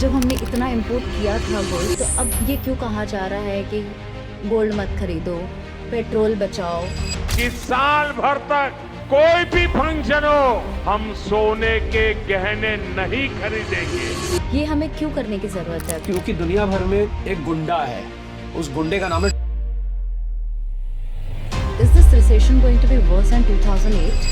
जब हमने इतना इम्पोर्ट किया था गोल्ड, तो अब ये क्यों कहा जा रहा है कि गोल्ड मत खरीदो, पेट्रोल बचाओ? कि साल भर तक कोई भी फंक्शन हो हम सोने के गहने नहीं खरीदेंगे। ये हमें क्यों करने की जरूरत है? क्योंकि दुनिया भर में एक गुंडा है, उस गुंडे का नाम है Is this recession going to be worse than 2008?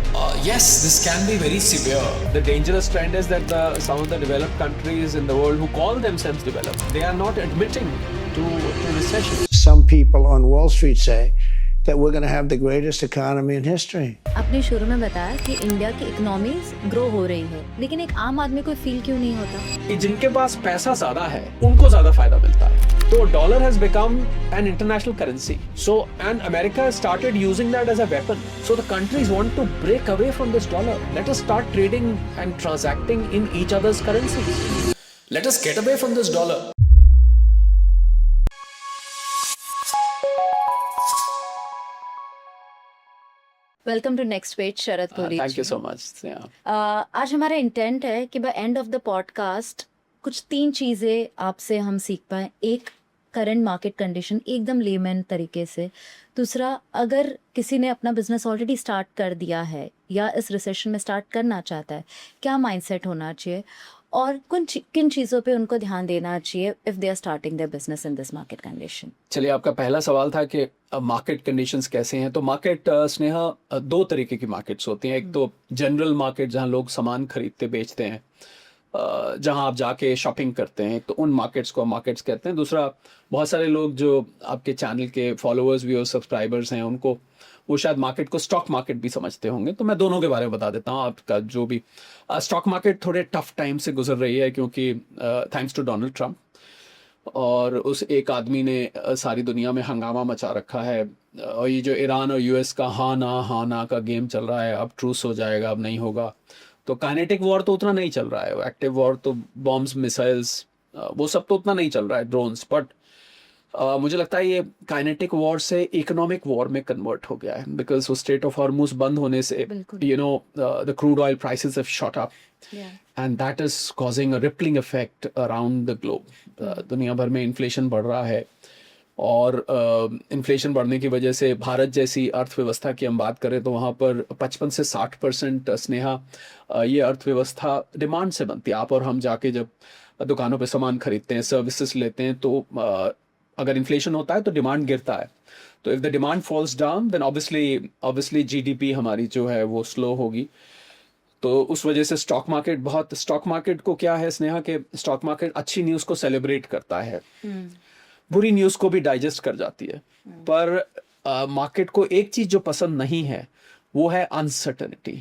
yes, this can be very severe. The dangerous trend is that some of the developed countries in the world who call themselves developed, they are not admitting to recession. Some people on Wall Street say that we're going to have the greatest economy in history. आपने शुरू में बताया कि India की economy grow हो रही है, लेकिन एक आम आदमी को फील क्यों नहीं होता? कि जिनके पास पैसा ज्यादा है उनको ज्यादा फायदा मिलता है। तो dollar has become an international currency. So and America has started using that as a weapon. So the countries want to break away from this dollar. Let us start trading and transacting in each other's currencies. Let us get away from this dollar. Welcome to next page, Sharad Kohli. Thank you so much. Yeah. आज हमारा intent है कि by end of the podcast कुछ 3 चीज़ें आपसे हम सीख पाएं। एक, करंट मार्केट कंडीशन एकदम लेमैन तरीके से। दूसरा, अगर किसी ने अपना बिजनेस ऑलरेडी स्टार्ट कर दिया है या इस रिसेशन में स्टार्ट करना चाहता है, क्या माइंडसेट होना चाहिए और किन चीज़ों पे उनको ध्यान देना चाहिए if they are starting their business in this market condition. चलिए, आपका पहला सवाल था कि मार्केट कंडीशंस कैसे हैं। तो मार्केट स्नेहा, 2 तरीके की मार्केट्स होती हैं। एक तो जनरल मार्केट जहां लोग सामान खरीदते बेचते हैं, जहां आप जाके शॉपिंग करते हैं, तो उन मार्केट्स को मार्केट्स कहते हैं। दूसरा, बहुत सारे लोग जो आपके चैनल के फॉलोअर्स भी और सब्सक्राइबर्स हैं, उनको वो शायद मार्केट को स्टॉक मार्केट भी समझते होंगे। तो मैं दोनों के बारे में बता देता हूँ। आपका जो भी स्टॉक मार्केट थोड़े टफ टाइम से गुजर रही है, क्योंकि थैंक्स टू डोनाल्ड ट्रंप और उस एक आदमी ने सारी दुनिया में हंगामा मचा रखा है। और ये जो ईरान और यूएस का हाँ ना का गेम चल रहा है, अब ट्रूस हो जाएगा, अब नहीं होगा। तो काइनेटिक वॉर तो उतना नहीं चल रहा है, एक्टिव वॉर तो बॉम्ब्स, मिसाइल्स, वो सब तो उतना नहीं चल रहा है, ड्रोन्स। बट मुझे लगता है ये काइनेटिक वॉर से इकोनॉमिक वॉर में कन्वर्ट हो गया है, बिकॉज वो स्ट्रेट ऑफ हॉर्मुज बंद होने से the crude oil prices have shot up and that is causing a rippling effect around the globe. दुनिया भर में इन्फ्लेशन बढ़ रहा है और इन्फ्लेशन बढ़ने की वजह से भारत जैसी अर्थव्यवस्था की हम बात करें तो वहाँ पर 55 से 60% स्नेहा ये अर्थव्यवस्था डिमांड से बनती है। आप और हम जाके जब दुकानों पे सामान खरीदते हैं, सर्विसेज लेते हैं, तो अगर इन्फ्लेशन होता है तो डिमांड गिरता है। तो if the demand falls down then obviously GDP हमारी जो है वो स्लो होगी। तो उस वजह से स्टॉक मार्केट को क्या है स्नेहा के, स्टॉक मार्केट अच्छी न्यूज़ को सेलिब्रेट करता है, बुरी न्यूज़ को भी डाइजेस्ट कर जाती है। पर मार्केट को एक चीज़ जो पसंद नहीं है वो है अनसर्टेनिटी,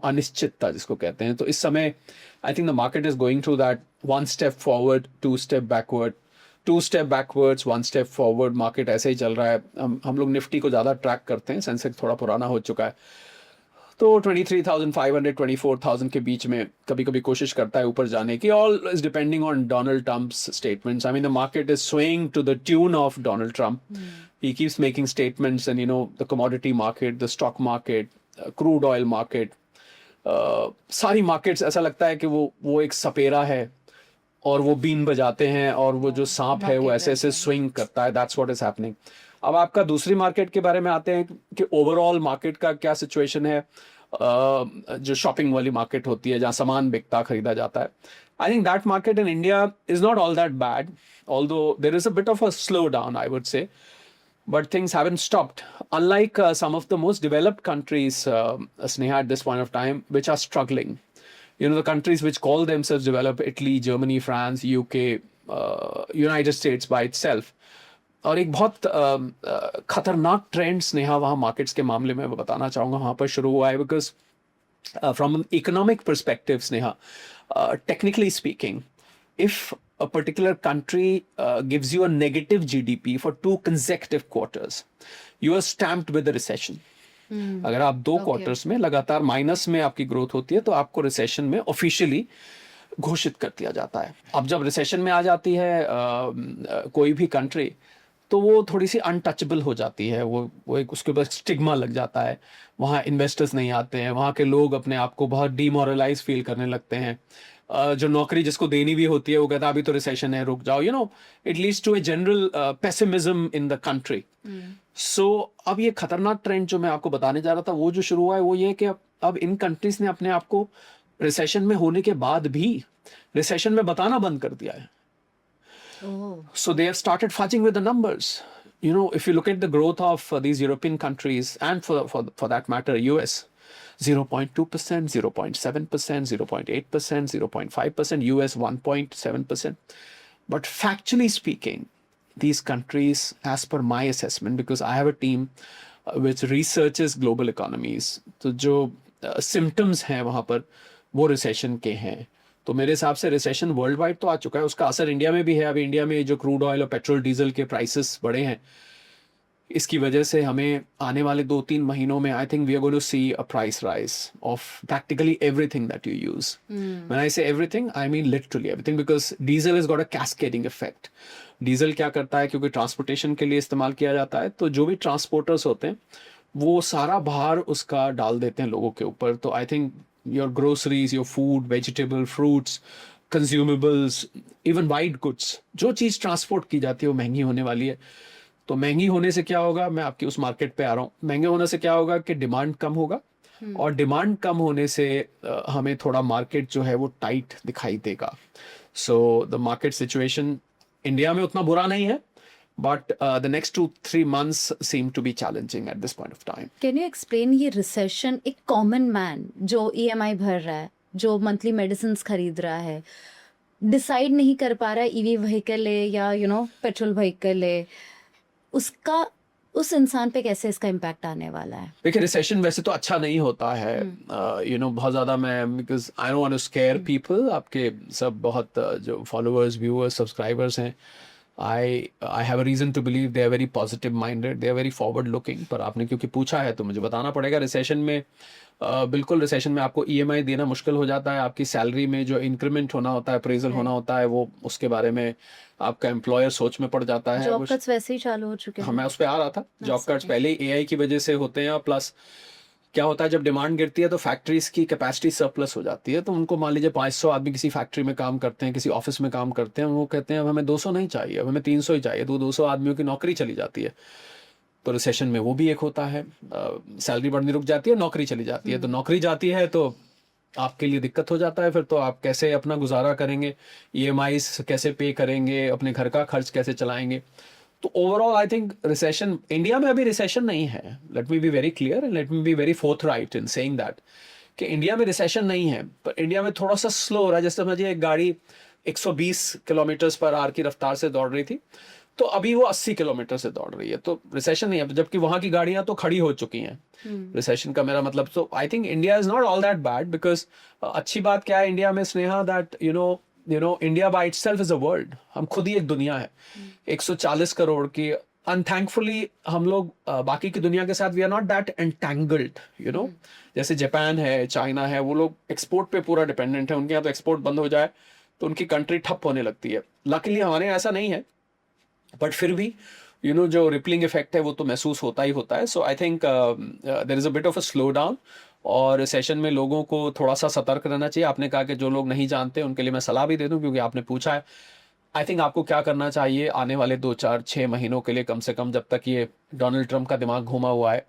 अनिश्चितता जिसको कहते हैं। तो इस समय I think the market is going through that 1 step forward, 2 step backward, 2 step backwards, 1 step forward. Market ऐसे ही चल रहा है। हम लोग निफ्टी को ज़्यादा ट्रैक करते हैं, सेंसेक्स थोड़ा पुराना हो चुका है, तो 23,500 24,000 के बीच में कभी कभी कोशिश करता है ऊपर जाने की। All is depending on Donald Trump's statements. I mean the market is swinging to the tune of Donald Trump. He keeps making statements and the commodity market, the stock market, crude oil market, सारी markets ऐसा लगता है कि वो एक सपेरा है और वो बीन बजाते हैं और वो जो सांप है वो ऐसे ऐसे स्विंग करता है। That's what is happening. अब आपका दूसरी मार्केट के बारे में आते हैं कि ओवरऑल मार्केट का क्या सिचुएशन है। जो शॉपिंग वाली मार्केट होती है, जहाँ सामान बिकता खरीदा जाता है, I think that market in India is not all that bad, although there is a bit of a slow down I would say, but things haven't stopped. Unlike some of the most developed countries, Sneha, at this point of time, which are struggling. The countries which call themselves developed, Italy, Germany, France, UK, United States by itself. और एक बहुत खतरनाक trend Sneha वहाँ markets के मामले में बताना चाहूँगा, वहाँ पर शुरू हुआ है। Because from an economic perspective Sneha, technically speaking, if a particular country gives you a negative GDP for 2 consecutive quarters, you are stamped with a recession. अगर आप 2 क्वार्टर्स में लगातार माइनस में आपकी ग्रोथ होती है तो आपको रिसेशन में ऑफिशियली घोषित कर दिया जाता है। अब जब रिसेशन में आ जाती है कोई भी कंट्री, तो वो थोड़ी सी अनटचेबल हो जाती है, वो एक उसके ऊपर स्टिग्मा लग जाता है। वहाँ इन्वेस्टर्स नहीं आते हैं, वहाँ के लोग अपने आप को बहुत डीमोरलाइज फील करने लगते हैं। जो नौकरी जिसको देनी भी होती है वो कहता है अभी तो रिसेशन है, रुक जाओ, it leads to a general pessimism in the country. So अब ये खतरनाक ट्रेंड जो मैं आपको बताने जा रहा था वो जो शुरू हुआ है वो ये है कि अब इन कंट्रीज ने अपने आप को रिसेशन में होने के बाद भी रिसेशन में बताना बंद कर दिया है. So they have started fudging with the numbers. If you look at the growth of these European countries and for that matter, US, 0.2%, 0.7%, 0.8%, 0.5%, US 1.7%. But factually speaking, these countries, as per my assessment, because I have a team which researches global economies, तो जो symptoms हैं वहाँ पर वो recession के हैं. तो मेरे हिसाब से रिसेशन वर्ल्ड वाइड तो आ चुका है, उसका असर इंडिया में भी है. अभी इंडिया में जो क्रूड ऑयल और पेट्रोल डीजल के प्राइसेस बढ़े हैं, इसकी वजह से हमें आने वाले 2-3 महीनों में I think we are going to see a price rise of practically everything that you use. When I say everything I mean literally everything, because diesel is got a cascading effect. Diesel क्या करता है, क्योंकि transportation के लिए इस्तेमाल किया जाता है, तो जो भी ट्रांसपोर्टर्स होते हैं वो सारा भार उसका डाल देते हैं लोगों के ऊपर. तो I think your groceries, your food, vegetable, fruits, consumables, even white goods, जो चीज़ ट्रांसपोर्ट की जाती है वो महंगी होने वाली है. तो महंगी होने से क्या होगा, मैं आपकी उस मार्केट पे आ रहा हूँ, महंगे होने से क्या होगा कि डिमांड कम होगा, और डिमांड कम होने से हमें थोड़ा मार्केट जो है वो टाइट दिखाई देगा. So the market situation India में उतना बुरा नहीं है, but the next 2-3 months seem to be challenging at this point of time. Can you explain ये रिसेशन, एक कॉमन मैन जो ईएमआई भर रहा है, जो मंथली मेडिसिन खरीद रहा है, डिसाइड नहीं कर पा रहा है ईवी व्हीकल ले या पेट्रोल व्हीकल ले, उसका उस इंसान पे कैसे इसका इम्पैक्ट आने वाला है? देखिए रिसेशन वैसे तो अच्छा नहीं होता है, बहुत ज़्यादा मैं, because I don't want to scare people. आपके सब बहुत जो फॉलोअर्स, व्यूअर्स, सब्सक्राइबर्स हैं, I have a reason to believe they are very positive minded, they are very forward looking. पर आपने क्योंकि पूछा है तो मुझे बताना पड़ेगा. रिसेशन में बिल्कुल रिसेशन में आपको EMI देना मुश्किल हो जाता है. आपकी सैलरी में जो इंक्रीमेंट होना होता है, अप्रेजल होना होता है, वो उसके बारे में आपका एम्प्लॉयर सोच में पड़ जाता है. जॉब कट्स वैसे ही चालू हो चुके हैं. हाँ, मैं उस पर आ रहा था. जॉब कट्स पहले ही AI की वजह से होते हैं, प्लस क्या होता है जब डिमांड गिरती है तो फैक्ट्रीज की कैपेसिटी सरप्लस हो जाती है. तो उनको मान लीजिए 500 आदमी किसी फैक्ट्री में काम करते हैं, किसी ऑफिस में काम करते हैं, वो कहते हैं अब हमें 200 नहीं चाहिए, अब हमें 300 ही चाहिए. तो 200 आदमियों की नौकरी चली जाती है. तो रिसेशन में वो भी एक होता है, सैलरी बढ़नी रुक जाती है, नौकरी चली जाती है. तो नौकरी जाती है तो आपके लिए दिक्कत हो जाता है. फिर तो आप कैसे अपना गुजारा करेंगे, EMIs कैसे पे करेंगे, अपने घर का खर्च कैसे चलाएंगे. तो overall I think recession, India में अभी रिसेशन नहीं है. Let me be very clear and let me be very forthright in saying that कि इंडिया में रिसेशन नहीं है, पर इंडिया में थोड़ा सा स्लो हो रहा है. जैसे समझिए एक गाड़ी 120 किलोमीटर पर आवर की रफ्तार से दौड़ रही थी, तो अभी वो 80 किलोमीटर से दौड़ रही है. तो रिसेशन नहीं है, जबकि वहाँ की गाड़ियाँ तो खड़ी हो चुकी हैं. रिसेशन का मेरा मतलब, तो I think India is not all that bad, because अच्छी बात क्या है इंडिया में Sneha, that India by itself is a world. हम खुद ही एक दुनिया है 140 करोड़ की. अनथैंकफुली हम लोग बाकी की दुनिया के साथ we are not that entangled. जैसे जापान है, चाइना है, वो लोग एक्सपोर्ट पे पूरा डिपेंडेंट है. उनके यहाँ तो एक्सपोर्ट बंद हो जाए तो उनकी कंट्री ठप होने लगती है. लकीली हमारे यहाँ ऐसा नहीं है, बट फिर भी जो रिपलिंग इफेक्ट है वो तो महसूस होता ही होता है. So I think there is a bit of a slow down, और सेशन में लोगों को थोड़ा सा सतर्क रहना चाहिए. आपने कहा कि जो लोग नहीं जानते उनके लिए मैं सलाह भी दे दूं, क्योंकि आपने पूछा है. आई थिंक आपको क्या करना चाहिए आने वाले 2-4-6 महीनों के लिए, कम से कम जब तक ये डोनाल्ड ट्रंप का दिमाग घुमा हुआ है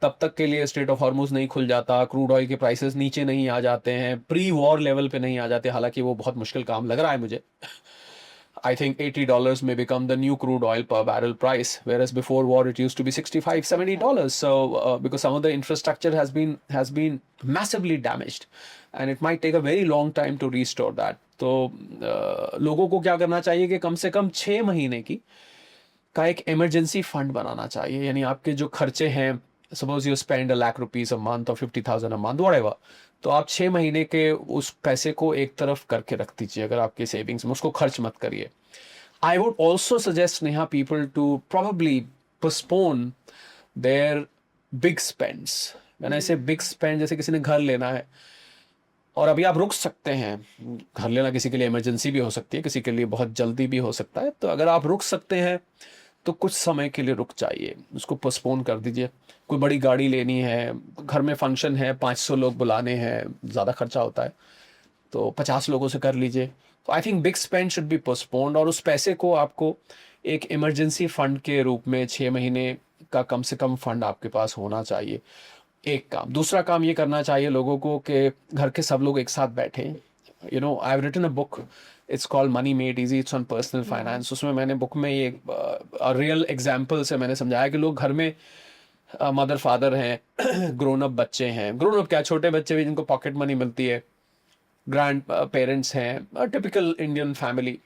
तब तक के लिए, स्ट्रेट ऑफ हॉर्मुज नहीं खुल जाता, क्रूड ऑयल के प्राइसेस नीचे नहीं आ जाते हैं, प्री वॉर लेवल पे नहीं आ जाते. हालांकि वो बहुत मुश्किल काम लग रहा है मुझे. I think $80 may become the new crude oil per barrel price, whereas before war it used to be $65-70. So because some of the infrastructure has been massively damaged, and it might take a very long time to restore that. तो लोगों को क्या करना चाहिए कि कम से कम 6 महीने की का एक इमरजेंसी फंड बनाना चाहिए. यानी आपके जो खर्चे हैं, suppose you spend ₹1,00,000 a month or 50,000 a month, whatever, तो आप 6 महीने के उस पैसे को एक तरफ करके रख दीजिए. अगर आपके सेविंग्स में, उसको खर्च मत करिए. I would also suggest Neha people to probably postpone their big spends. When I say big spend, जैसे किसी ने घर लेना है और अभी आप रुक सकते हैं. घर लेना किसी के लिए इमरजेंसी भी हो सकती है, किसी के लिए बहुत जल्दी भी हो सकता है. तो अगर आप रुक सकते हैं तो कुछ समय के लिए रुक जाइए, उसको पोस्टपोन कर दीजिए. कोई बड़ी गाड़ी लेनी है, घर में फंक्शन है, 500 लोग बुलाने हैं, ज़्यादा खर्चा होता है, तो 50 लोगों से कर लीजिए। तो I think big spend should be postponed, और उस पैसे को आपको एक इमरजेंसी फंड के रूप में 6 महीने का कम से कम फंड आपके पास होना चाहिए। एक काम। दूसरा काम ये करना चाहिए लोगों को कि घर के सब लोग एक साथ बैठें। You know, I have written a book, it's called money made easy, it's on personal finance. उसमें मैंने बुक में ये रियल एग्जाम्पल से मैंने समझाया कि लोग घर में मदर फादर हैं, ग्रोन अप बच्चे हैं, ग्रोन अप क्या, छोटे बच्चे भी जिनको पॉकेट मनी मिलती है, ग्रैंड पेरेंट्स हैं, टिपिकल इंडियन फैमिली।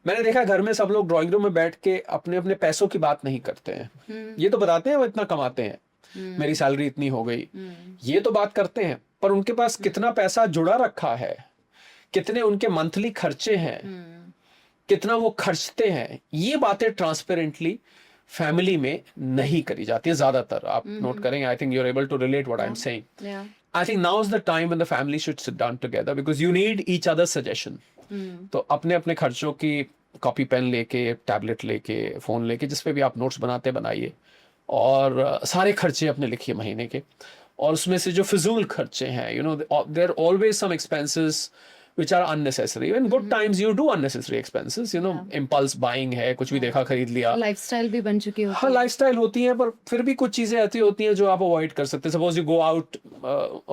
मैंने देखा घर में सब लोग ड्राइंग रूम में बैठ के अपने अपने पैसों की बात नहीं करते हैं। ये तो बताते हैं वो इतना कमाते हैं, मेरी सैलरी इतनी हो गई, ये तो बात करते हैं, पर उनके पास कितना पैसा जुड़ा रखा है, कितने उनके मंथली खर्चे हैं, कितना वो खर्चते हैं, ये बातें ट्रांसपेरेंटली फैमिली में नहीं करी जाती है ज्यादातर। आप नोट करेंगे, I think you are able to relate what I am saying. I think now is the time when the family should sit down together because you need each other's suggestion. तो अपने अपने खर्चों की copy pen लेके, tablet लेके, phone लेके, जिस पे भी आप नोट्स बनाते बनाइए, और सारे खर्चे अपने लिखिए महीने के। और उसमें से जो फिजूल खर्चे हैं, you know, there are always some expenses which are unnecessary. In good times you do unnecessary expenses, you know, impulse buying है, कुछ भी देखा खरीद लिया। लाइफस्टाइल भी बन चुकी होती हाँ, लाइफस्टाइल होती है, पर फिर भी कुछ चीजें ऐसी होती हैं जो आप अवॉइड कर सकते हैं। Suppose you go out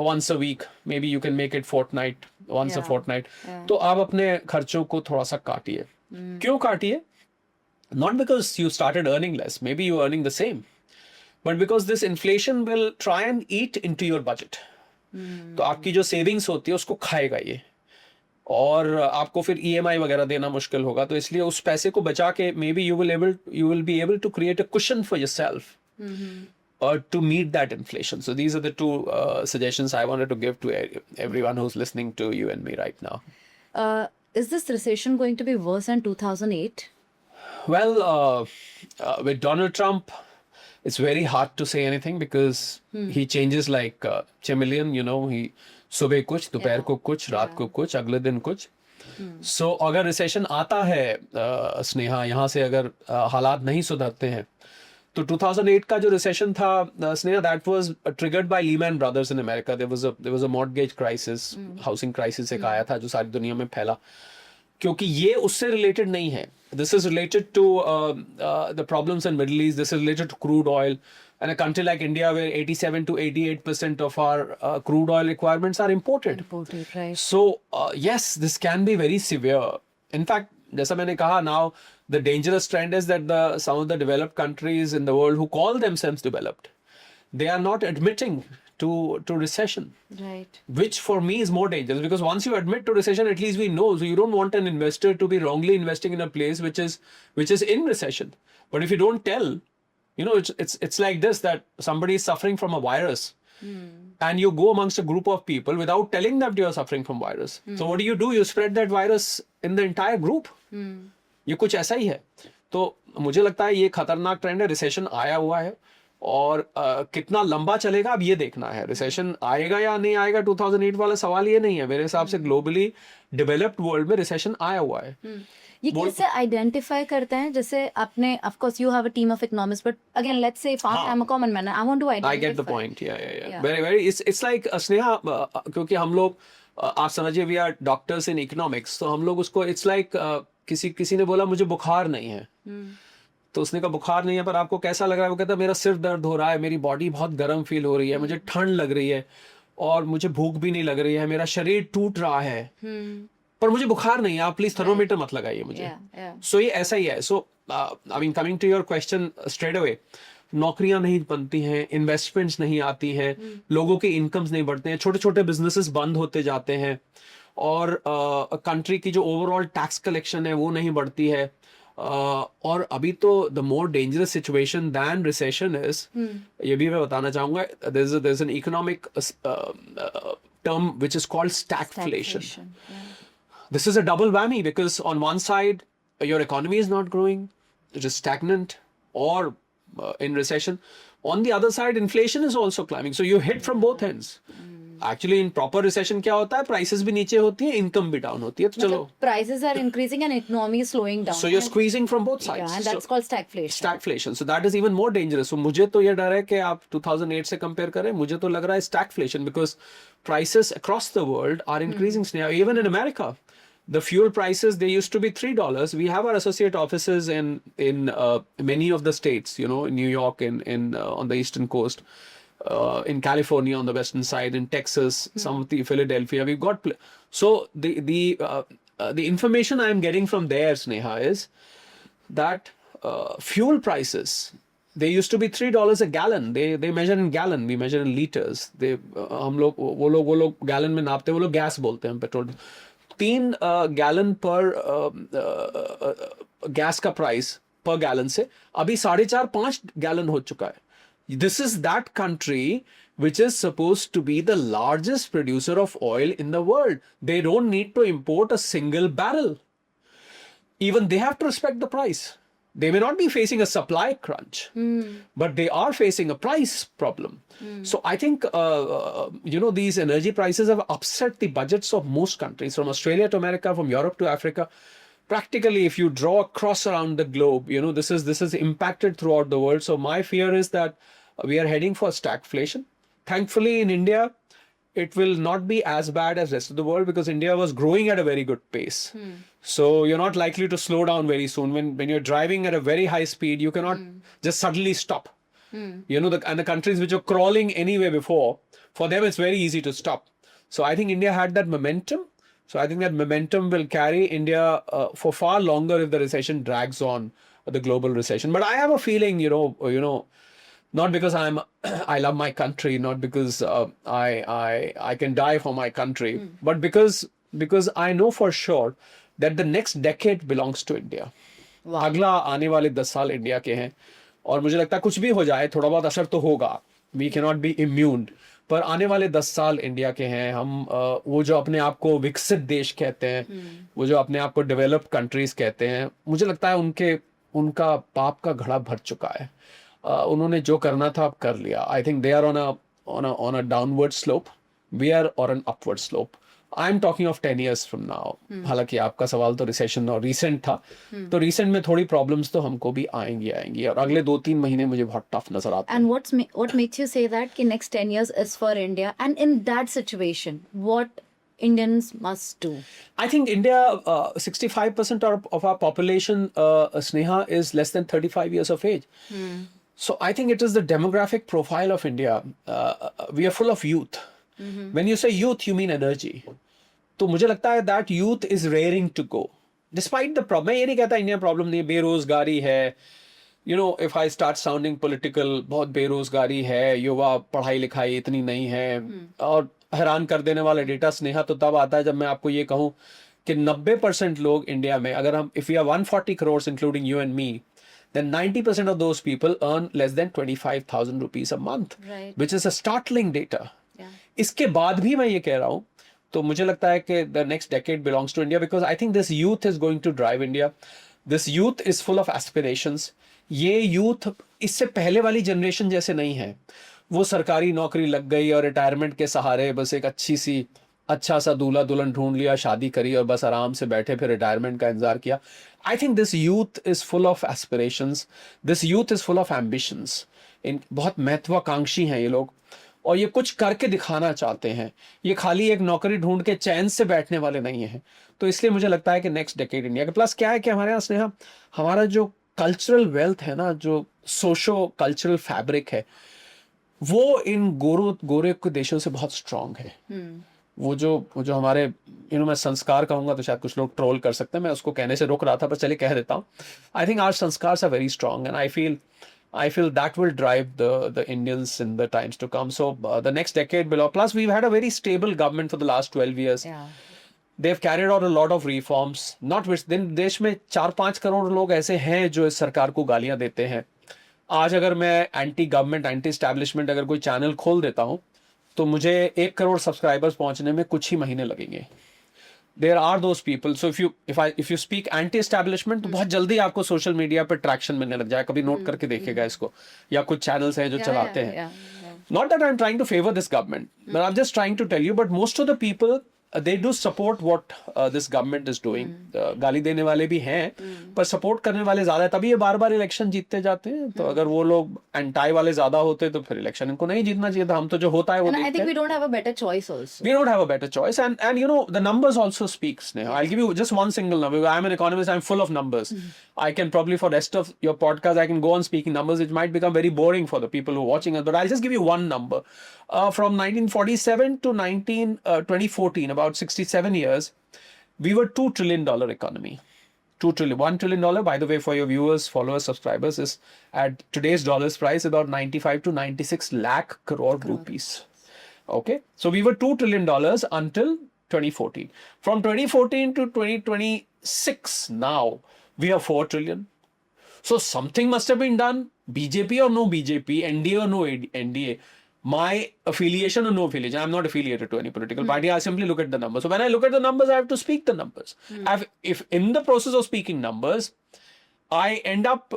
once a week, maybe you can make it fortnight, once a fortnight. तो आप अपने खर्चों को थोड़ा सा काटिए। क्यों काटिए? Not because you started earning less, maybe you are earning the same, but because this inflation will try and eat into your budget. तो आपकी जो सेविंग्स होती है उसको खाएगा ये, और आपको फिर EMI वगैरह देना मुश्किल होगा। तो इसलिए उस पैसे को बचा के may be you will be able to create a cushion for yourself और to meet that inflation. So these are the two suggestions I wanted to give to everyone who is listening to you and me right now. Is this recession going to be worse than 2008? Well, with Donald Trump, it's very hard to say anything because he changes like chameleon, you know, he सुबह कुछ, दोपहर को कुछ, रात को कुछ, अगले दिन कुछ। सो अगर रिसेशन आता है स्नेहा, यहाँ से अगर हालात नहीं सुधरते हैं, तो 2008 का जो रिसेशन था Sneha, that was triggered by Lehman Brothers in America. There was a mortgage crisis, housing crisis एक आया था जो सारी दुनिया में फैला, क्योंकि ये उससे रिलेटेड नहीं है। This is related to the problems in Middle East, this is related to crude oil, and a country like India where 87 to 88% of our crude oil requirements are imported. Right. So yes, this can be very severe. In fact, जैसा मैंने कहा, now the dangerous trend is that some of the developed countries in the world who call themselves developed, they are not admitting to recession. Right. Which for me is more dangerous, because once you admit to recession, at least we know. So you don't want an investor to be wrongly investing in a place which is in recession. But if you don't tell, you know, it's like this, that somebody is suffering from a virus, and you go amongst a group of people without telling them you are suffering from virus. So what do? You spread that virus in the entire group. ये कुछ ऐसा ही है। तो मुझे लगता है ये खतरनाक ट्रेंड है। रिसेशन आया हुआ है, और कितना लंबा चलेगा अब ये देखना है। रिसेशन आएगा या नहीं आएगा, 2008 वाला सवाल ये नहीं है। मेरे हिसाब से ग्लोबली डेवलप्ड वर्ल्ड में रिसेशन आया हुआ है। ये कैसे आइडेंटिफाई करते हैं? जैसे आपने, of course you have a team of economist, but again let's say if I am a common man, I want to identify. I get the point. या वेरी इट्स लाइक स्नेहा, क्योंकि हम लोग, आप समझिए, we are doctors in economics, तो हम लोग उसको, इट्स लाइक किसी ने बोला मुझे बुखार नहीं है, तो उसने कहा बुखार नहीं है, पर आपको कैसा लग रहा है? वो कहता है मेरा सिर दर्द हो रहा है, मेरी बॉडी बहुत गर्म फील हो रही है, मुझे ठंड लग रही है, और मुझे भूख भी नहीं लग रही है, मेरा शरीर टूट रहा है, पर मुझे बुखार नहीं है, आप प्लीज थर्मोमीटर मत लगाइए मुझे। सो ये ऐसा ही है। So I mean, coming to your question straight away, नौकरियां नहीं बनती हैं, इन्वेस्टमेंट्स नहीं आती हैं, लोगों के इनकम्स नहीं बढ़ते हैं, छोटे छोटे बिजनेसेस बंद होते जाते हैं, और कंट्री की जो ओवरऑल टैक्स कलेक्शन है वो नहीं बढ़ती है। और अभी तो the more dangerous situation than recession is, ये भी मैं बताना चाहूंगा, there is an economic term which is called stagflation. This is a double whammy, because on one side your economy is not growing, it is stagnant or in recession. On the other side, inflation is also climbing. So you hit from both ends. Actually in proper recession क्या होता है, prices भी नीचे होती है, income भी down होती है, तो चलो prices are increasing and economy is slowing down. so you're squeezing from both sides. Yeah, and that's called stagflation. Stagflation. So that is even more dangerous. So मुझे तो ये डर है कि आप 2008 से कंपेयर करें, मुझे तो लग रहा है stagflation because prices across the world are increasing. Even in America, the fuel prices, they used to be $3. We have our associate offices in many of the states, you know, in New York, in on the eastern coast, in California on the western side, in Texas, some of the Philadelphia. We've got so the information I'm getting from there, Sneha, is that fuel prices, they used to be $3 a gallon. They measure in gallon, we measure in liters. हम लोग वो लोग gallon में नापते हैं, वो लोग gas बोलते हैं पेट्रोल. 3 गैलन पर गैस का प्राइस पर गैलन से अभी 4.5-5 गैलन हो चुका है. This is that country which is supposed to be the largest producer of oil in the world. They don't need to import a single barrel. Even they have to respect the price. They may not be facing a supply crunch, but they are facing a price problem. So I think, these energy prices have upset the budgets of most countries, from Australia to America, from Europe to Africa. Practically, if you draw across around the globe, this is impacted throughout the world. So my fear is that we are heading for stagflation. Thankfully, in India, it will not be as bad as rest of the world because India was growing at a very good pace. So you're not likely to slow down very soon. When you're driving at a very high speed, you cannot just suddenly stop. And the countries which were crawling anyway before, for them it's very easy to stop. So I think India had that momentum. So I think that momentum will carry India for far longer if the recession drags on, the global recession. But I have a feeling, not because I love my country, not because I can die for my country, but because I know for sure that the next decade belongs to India. अगला आने वाले 10 साल India के हैं और मुझे लगता है कुछ भी हो जाए थोड़ा बहुत असर तो होगा. We cannot be immune. पर आने वाले 10 साल इंडिया के हैं. हम वो जो अपने आप को विकसित देश कहते हैं, वो जो अपने आप को डेवलप्ड कंट्रीज कहते हैं, मुझे लगता है उनका पाप का घड़ा भर चुका है. उन्होंने जो करना था अब कर लिया. I think they are on a downward slope, we are on an upward slope. I am talking of 10 years from now. हालांकि आपका सवाल तो रिसेशन और रीसेंट था, तो रीसेंट में थोड़ी प्रॉब्लम्स तो हमको भी आएंगी और अगले 2-3 महीने मुझे बहुत टफ नजर आते हैं. And what makes you say that कि next 10 years is for India, and in that situation what Indians must do? I think India, 65% of our population, Sneha, is less than 35 years of age. So I think it is the demographic profile of India. We are full of youth. When you say youth, you mean energy. तो मुझे लगता है that youth is raring to go. Despite the problem, मैं ये नहीं कहता India problem नहीं है, बेरोजगारी है. If I start sounding political, बहुत बेरोजगारी है, युवा पढ़ाई लिखाई इतनी नहीं है. और हैरान कर देने वाला डेटा स्नेहा तो तब आता है जब मैं आपको ये कहूँ कि 90% लोग इंडिया में, अगर हम if we are 140 crores including you and me, then 90% of those people earn less than 25,000 rupees a month, Right. which is a startling data. Yeah. इसके बाद भी मैं ये कह रहा हूँ, तो मुझे लगता है कि the next decade belongs to India because I think this youth is going to drive India. This youth is full of aspirations. ये youth इससे पहले वाली जनरेशन जैसे नहीं है. वो सरकारी नौकरी लग गई और रिटायरमेंट के सहारे बस एक अच्छा सा दूल्हा दुल्हन ढूंढ लिया, शादी करी और बस आराम से बैठे फिर रिटायरमेंट का इंतजार किया. I think this youth is full of aspirations, this youth is full of ambitions. बहुत महत्वाकांक्षी हैं ये लोग और ये कुछ करके दिखाना चाहते हैं. ये खाली एक नौकरी ढूंढ के चैन से बैठने वाले नहीं हैं. तो इसलिए मुझे लगता है कि नेक्स्ट डेकेड इंडिया के प्लस क्या है कि हमारे यहाँ स्नेहा, हमारा जो कल्चरल वेल्थ है ना, जो सोशो कल्चरल फैब्रिक है, वो इन गोरे के देशों से बहुत स्ट्रांग है. वो जो हमारे मैं संस्कार कहूंगा तो शायद कुछ लोग ट्रोल कर सकते हैं, मैं उसको कहने से रोक रहा था पर चलिए कह देता हूँ. I think our sanskar are very strong and I feel that will drive the Indians in the times to come. So the next decade below. Plus, we've had a very stable government for the last 12 years. Yeah. They've carried out a lot of reforms. Not which then देश में 4-5 करोड़ लोग ऐसे हैं जो इस सरकार को गालियां देते हैं. आज अगर मैं एंटी गवर्नमेंट, एंटी एस्टैब्लिशमेंट अगर कोई चैनल खोल देता हूँ तो मुझे 1 करोड़ सब्सक्राइबर्स पहुंचने में कुछ ही महीने लगेंगे. There are those people. So if you speak anti-establishment, तो बहुत जल्दी आपको सोशल मीडिया पे ट्रैक्शन मिलने लग जाए. कभी नोट करके देखिएगा इसको, या कुछ चैनल्स हैं जो चलाते हैं. Not that I'm trying to favor this government, but I'm just trying to tell you, but most of the people, they do support what this government is doing. गाली देने वाले भी हैं, पर सपोर्ट करने वाले ज्यादा है, तभी ये बार बार इलेक्शन जीतते जाते हैं. तो अगर वो लोग एंटाई वाले ज्यादा होते तो फिर इलेक्शन इनको नहीं जीतना चाहिए था. हम तो जो होता है वो And I देखते think हैं. we don't have a better choice also. We don't have a better choice, and you know the numbers also speak. Sneha, I'll give you just one single number. I'm an economist. I'm full of numbers. I can probably for rest of your podcast I can go on speaking numbers. It might become very boring for the people who are watching us, but I'll just give you one number. From 1947 to 2014, about 67 years, we were $2 trillion economy. 2 trillion, $1 trillion. By the way, for your viewers, followers, subscribers, is at today's dollars price about 95 to 96 lakh crore rupees. Okay, so we were $2 trillion until 2014. From 2014 to 2026, now we are 4 trillion. So something must have been done. BJP or no BJP, NDA or no NDA, my affiliation or no affiliation. I'm not affiliated to any political party. I simply look at the numbers. So when I look at the numbers, I have to speak the numbers. If in the process of speaking numbers, I end up,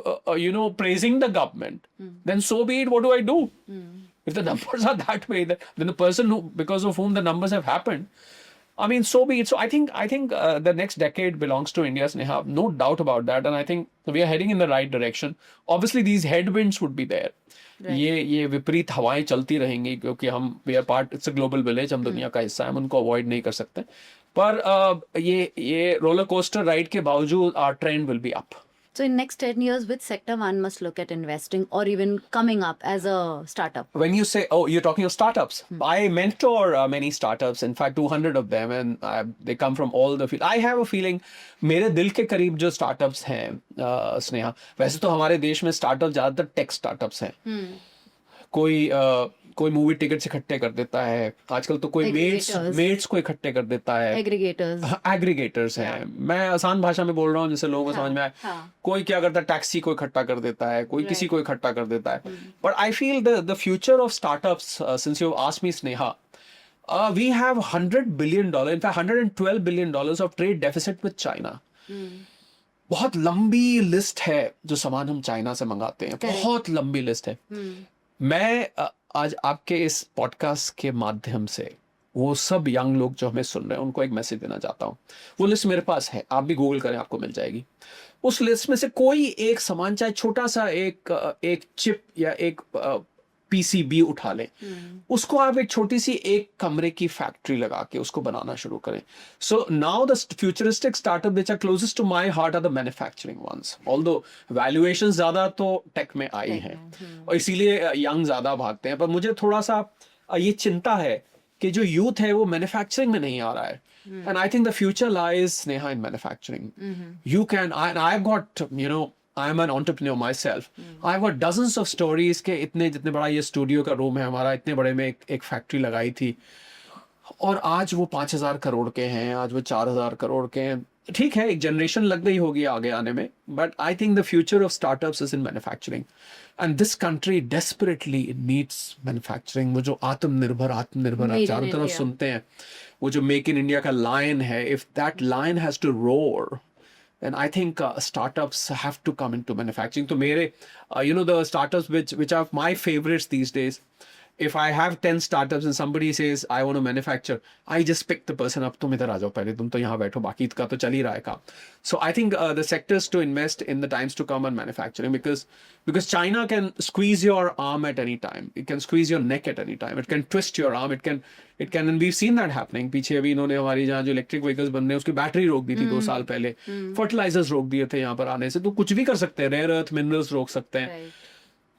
praising the government, then so be it. What do I do? If the numbers are that way, then the person who, because of whom the numbers have happened, I mean, so be it. So I think the next decade belongs to India, Sneha. No doubt about that. And I think we are heading in the right direction. Obviously, these headwinds would be there. ये विपरीत हवाएं चलती रहेंगी क्योंकि हम we are part, it's a global village, हम दुनिया का हिस्सा है, हम उनको अवॉइड नहीं कर सकते. पर ये रोलर कोस्टर राइड के बावजूद our trend will be up. So in next 10 years, which sector one must look at investing or even coming up as a startup? When you say, oh, you're talking of startups. I mentor many startups, in fact 200 of them, and they come from all the field. I have a feeling मेरे दिल के करीब जो startups हैं, स्नेहा, वैसे तो हमारे देश में startups ज़्यादातर tech startups हैं. कोई मूवी टिकट्स इकट्ठे कर देता है आजकल, तो कोई मेट्स को इकट्ठे कर देता है. एग्रीगेटर्स हैं. मैं आसान भाषा में बोल रहा हूँ जिससे लोगों को समझ में आए. कोई क्या करता है, टैक्सी को इकट्ठा कर देता है, कोई किसी को इकट्ठा कर देता है. But I feel the future of startups, since you asked me Sneha, we have $100 billion, in fact $112 billion of trade deficit with China. बहुत लंबी लिस्ट है जो सामान हम चाइना से मंगाते हैं. बहुत लंबी लिस्ट है. मैं आज आपके इस पॉडकास्ट के माध्यम से वो सब यंग लोग जो हमें सुन रहे हैं उनको एक मैसेज देना चाहता हूँ. वो लिस्ट मेरे पास है, आप भी गूगल करें, आपको मिल जाएगी. उस लिस्ट में से कोई एक सामान, चाहे छोटा सा एक चिप या एक पीसीबी उठा लें, उसको आप एक छोटी सी एक कमरे की फैक्ट्री लगा के उसको बनाना शुरू करें. So now the futuristic startup which are closest to my heart are the manufacturing ones. Although valuation ज्यादा तो टेक में आई हैं और इसीलिए यंग ज्यादा भागते हैं. पर मुझे थोड़ा सा ये चिंता है कि जो यूथ है वो मैन्युफैक्चरिंग में नहीं आ रहा है. And I think the future lies, Sneha, in manufacturing. You can, I have got, I am an entrepreneur myself. I've got dozens of stories के इतने, जितने बड़ा ये स्टूडियो का रूम है हमारा, इतने बड़े में एक फैक्ट्री लगाई थी और आज वो 5,000 करोड़ के हैं, आज वो 4,000 करोड़ के हैं. ठीक है, एक जनरेशन लग गई होगी आगे आने में, but I think the future of startups is in manufacturing and this country desperately needs manufacturing. वो जो आत्मनिर्भर आप चारों तरफ सुनते हैं, वो जो मेक इन इंडिया का लायन है, if that lion has to roar, and I think startups have to come into manufacturing. So mere, the startups which are my favorites these days, if I have 10 startups and somebody says I want to manufacture, I just pick the person up. तुम इधर आ जाओ पहले, तुम तो यहाँ बैठो, बाकी का तो चल ही रहा है काम. So I think the sectors to invest in the times to come on manufacturing, because China can squeeze your arm at any time. It can squeeze your neck at any time. It can twist your arm. It can, and we've seen that happening. पीछे अभी इन्होंने हमारी जहाँ जो electric vehicles बन रहे हैं उसकी बैटरी रोक दी थी 2 साल पहले. फर्टिलाइजर्स रोक दिए थे यहाँ पर आने से. तो कुछ भी कर सकते हैं, रेयर अर्थ मिनरल्स रोक सकते हैं.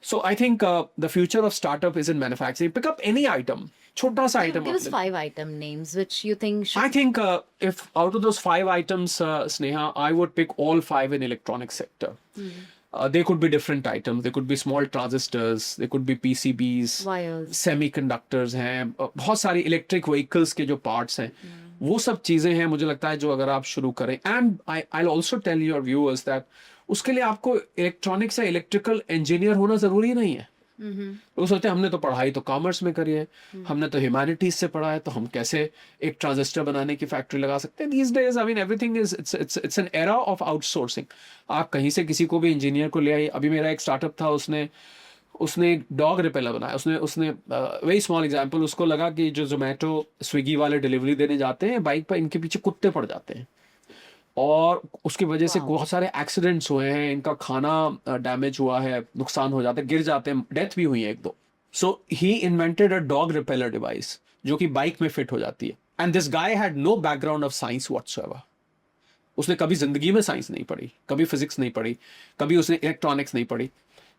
So I think the future of startup is in manufacturing. Pick up any item, छोटा सा item. Give us 5 item names which you think should... I think if out of those 5 items, Sneha, I would pick all 5 in electronic sector. They could be different items. They could be small transistors. They could be PCBs. Wires. Semiconductors हैं. बहुत सारी electric vehicles के जो parts हैं. वो सब चीजें हैं, मुझे लगता है, जो अगर आप शुरू करें. And I'll also tell your viewers that उसके लिए आपको इलेक्ट्रॉनिक्स या इलेक्ट्रिकल इंजीनियर होना जरूरी नहीं है. लोग सोचते हैं हमने तो पढ़ाई तो कॉमर्स में करी है, हमने तो ह्यूमैनिटीज से पढ़ा है, तो हम कैसे एक ट्रांजिस्टर बनाने की फैक्ट्री लगा सकते हैं. These days I mean everything is it's an era of outsourcing. आप कहीं से किसी को भी इंजीनियर को ले आइए. अभी मेरा एक स्टार्टअप था, उसने एक डॉग रिपेलर बनाया। उसने वेरी स्मॉल एग्जांपल, उसको लगा कि जो जोमेटो स्विगी वाले डिलीवरी देने जाते हैं बाइक पर, इनके पीछे कुत्ते पड़ जाते हैं और उसकी वजह से बहुत सारे एक्सीडेंट्स हुए हैं, इनका खाना डैमेज हुआ है, नुकसान हो जाता है, गिर जाते हैं, डेथ भी हुई है एक दो। So he invented a dog repeller device जो कि बाइक में फिट हो जाती है। And this guy had no background of science whatsoever. उसने कभी जिंदगी में साइंस नहीं पढ़ी, कभी फिजिक्स नहीं पढ़ी, कभी उसने इलेक्ट्रॉनिक्स नहीं पढ़ी।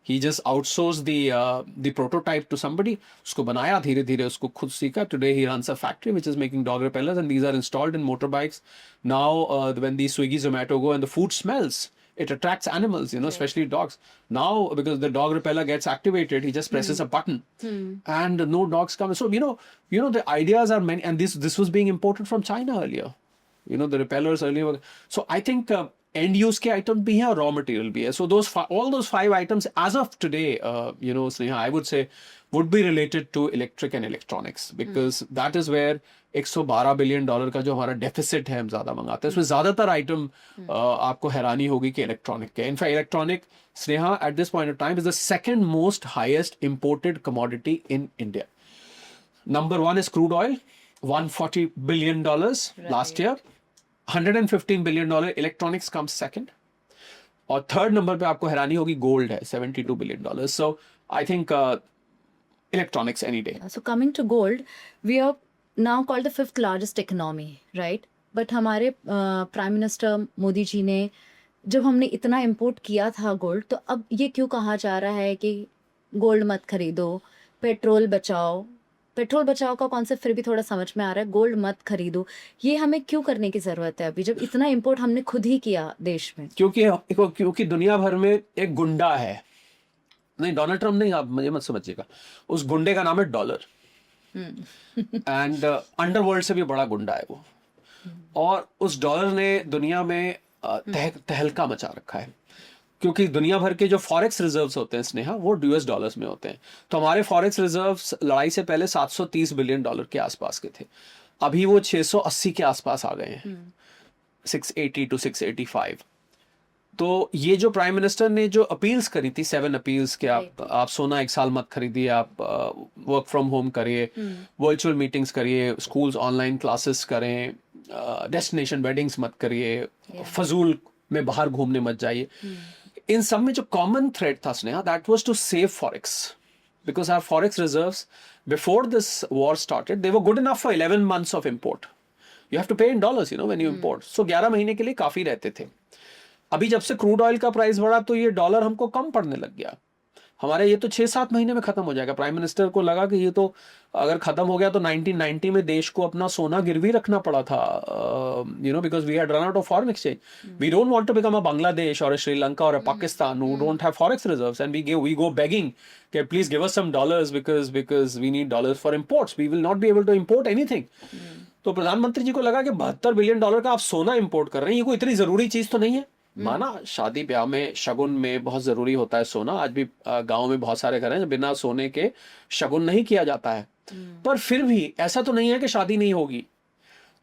He just outsource the prototype to somebody, उसको बनाया, धीरे धीरे उसको खुद सीखा। Today he runs a factory which is making dog repellers and these are installed in motor bikes. Now when the Swiggy Zomato go and the food smells, it attracts animals, especially dogs. Now, because the dog repeller gets activated, he just presses a button and no dogs come. So, the ideas are many, and this was being imported from China earlier. The repellers earlier were, so I think end use के item भी हैं और raw material भी है. So all those 5 items as of today, Sneha, I would say would be related to electric and electronics, because that is where $112 billion का जो हमारा deficit है, हम ज्यादा मंगाते हैं। इसमें ज्यादातर आइटम आपको हैरानी होगी कि इलेक्ट्रॉनिक के। In fact electronic, Sneha, at this point of time is the second most highest imported commodity in India. Number 1 is crude oil, $140 billion last year. $115 billion electronics comes second. और थर्ड नंबर पे आपको हैरानी होगी, गोल्ड है, $72 billion. So I think electronics any day. So coming to gold, we are now called the 5th largest economy, right? But हमारे prime minister Modi ji ने, जब हमने इतना इंपोर्ट किया था गोल्ड, तो अब ये क्यों कहा जा रहा है कि गोल्ड मत खरीदो, पेट्रोल बचाओ। पेट्रोल बचाओ का कॉन्सेप्ट फिर भी थोड़ा समझ में आ रहा है, गोल्ड मत खरीदो। ये हमें क्यों करने की जरूरत है अभी, जब इतना इंपोर्ट हमने खुद ही किया देश में? क्योंकि दुनिया भर में एक गुंडा है, नहीं डोनाल्ड ट्रम्प नहीं, आप मुझे मत समझिएगा, उस गुंडे का नाम है डॉलर। एंड अंडरवर्ल्ड से भी बड़ा गुंडा है वो, और उस डॉलर ने दुनिया में तहलका मचा रखा है। क्योंकि दुनिया भर के जो फॉरेक्स रिजर्व्स होते हैं, स्नेहा, वो US डॉलर्स में होते हैं। तो हमारे फॉरेक्स रिजर्व्स लड़ाई से पहले $730 बिलियन के आसपास के थे, अभी वो 680 के आसपास आ गए हैं, 680 to 685। तो ये जो प्राइम मिनिस्टर ने जो अपील्स करी थी, 7 अपील्स के आप सोना 1 साल मत खरीदिए, आप वर्क फ्रॉम होम करिए, वर्चुअल मीटिंग्स करिए, स्कूल्स ऑनलाइन क्लासेस करें, डेस्टिनेशन वेडिंग्स मत करिए, फजूल में बाहर घूमने मत जाइए। इन सब में जो कॉमन थ्रेड था, Sneha, that was to save forex, because our forex reserves before this war started, they were good enough for 11 months of import. You have to pay in dollars, when you import. So 11 महीने के लिए काफी रहते थे। अभी जब से crude oil का प्राइस बढ़ा तो ये डॉलर हमको कम पड़ने लग गया। हमारे ये तो 6-7 महीने में खत्म हो जाएगा। प्राइम मिनिस्टर को लगा कि ये तो अगर खत्म हो गया तो 1990 में देश को अपना सोना गिरवी रखना पड़ा था, because we had run out of foreign exchange. We don't want to become a Bangladesh or a Sri Lanka or a Pakistan who don't have forex reserves, and we go begging कि please give us some dollars because we need dollars for imports, we will not be able to import anything. तो प्रधानमंत्री जी को लगा कि $72 billion का आप सोना import कर रहे हैं, ये कोई इतनी जरूरी चीज तो नहीं है। माना शादी ब्याह में, शगुन में बहुत जरूरी होता है सोना, आज भी गांव में बहुत सारे घर हैं बिना सोने के शगुन नहीं किया जाता है, पर फिर भी ऐसा तो नहीं है कि शादी नहीं होगी।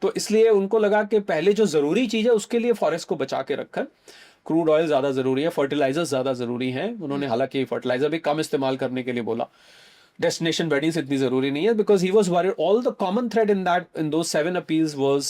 तो इसलिए उनको लगा कि पहले जो जरूरी चीज है उसके लिए फॉरेस्ट को बचा के रखकर क्रूड ऑयल ज्यादा जरूरी है, फर्टिलाइजर ज्यादा जरूरी है। उन्होंने हालांकि फर्टिलाइजर भी कम इस्तेमाल करने के लिए बोला, डेस्टिनेशन वेडिंग्स इतनी जरूरी नहीं है, because he was worried. All the common thread in those 7 appeals was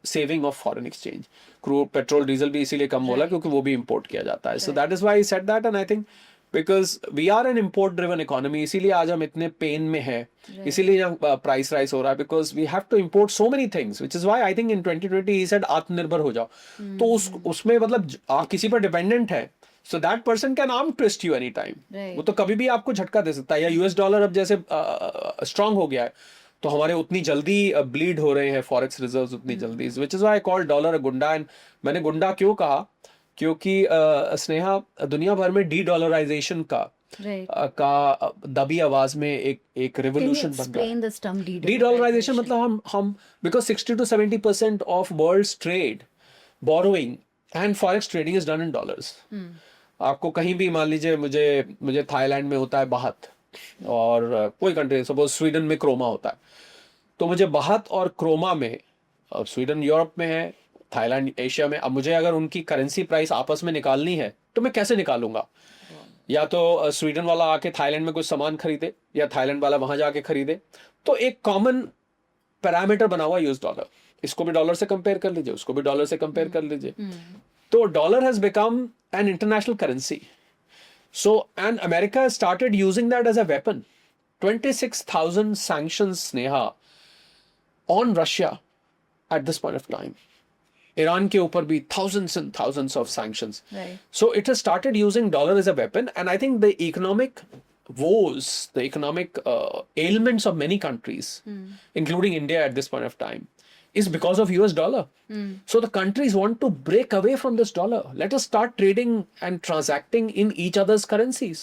saving of foreign exchange. Crude, petrol, diesel भी इसीलिए कम बोला क्योंकि वो भी इंपोर्ट किया जाता है। So that is why he said that, and I think because we are an import driven economy, इसीलिए आज हम इतने पेन में है, इसीलिए प्राइस राइज हो रहा है, because we have to import so many things, which is why I think in 2020 he said Aatmanirbhar हो जाओ। तो उसमें मतलब किसी पर डिपेंडेंट है, so that person can arm twist you anytime. वो तो कभी भी आपको झटका दे सकता है। या US डॉलर अब जैसे स्ट्रांग हो गया है, तो हमारे उतनी जल्दी ब्लीड हो रहे हैं फॉरेक्स रिजर्व्स उतनी जल्दी, which is why I call dollar a गुंडा। एंड मैंने गुंडा क्यों कहा, क्योंकि स्नेहा, दुनिया भर में डी-डॉलराइजेशन का दबी आवाज में एक रेवोल्यूशन बन रहा है। डी-डॉलराइजेशन मतलब हम because 60 to 70% of world's trade, borrowing and forex trading is done in dollars. आपको कहीं भी, मान लीजिए मुझे थाईलैंड में होता है बाहत, और कोई कंट्री सपोज स्वीडन में क्रोमा होता है, तो मुझे बाहत और क्रोमा में, अब स्वीडन यूरोप में है, थाईलैंड एशिया में, अब मुझे अगर उनकी करेंसी प्राइस आपस में निकालनी है तो मैं कैसे निकालूंगा? या तो स्वीडन वाला आके थाईलैंड में कुछ सामान खरीदे या थाईलैंड वाला वहां जाके खरीदे, तो एक कॉमन पैरामीटर बना हुआ यूएस डॉलर, इसको भी डॉलर से कंपेयर कर लीजिए, उसको भी डॉलर से कंपेयर कर लीजिए। तो dollar has become an international currency. So and America started using that as a weapon. 26,000 sanctions, Sneha, on Russia at this point of time. Iran के ऊपर भी thousands and thousands of sanctions. Right. So it has started using dollar as a weapon, and I think the economic woes, the economic ailments of many countries, including India at this point of time, is because of US dollar. So the countries want to break away from this dollar. Let us start trading and transacting in each other's currencies.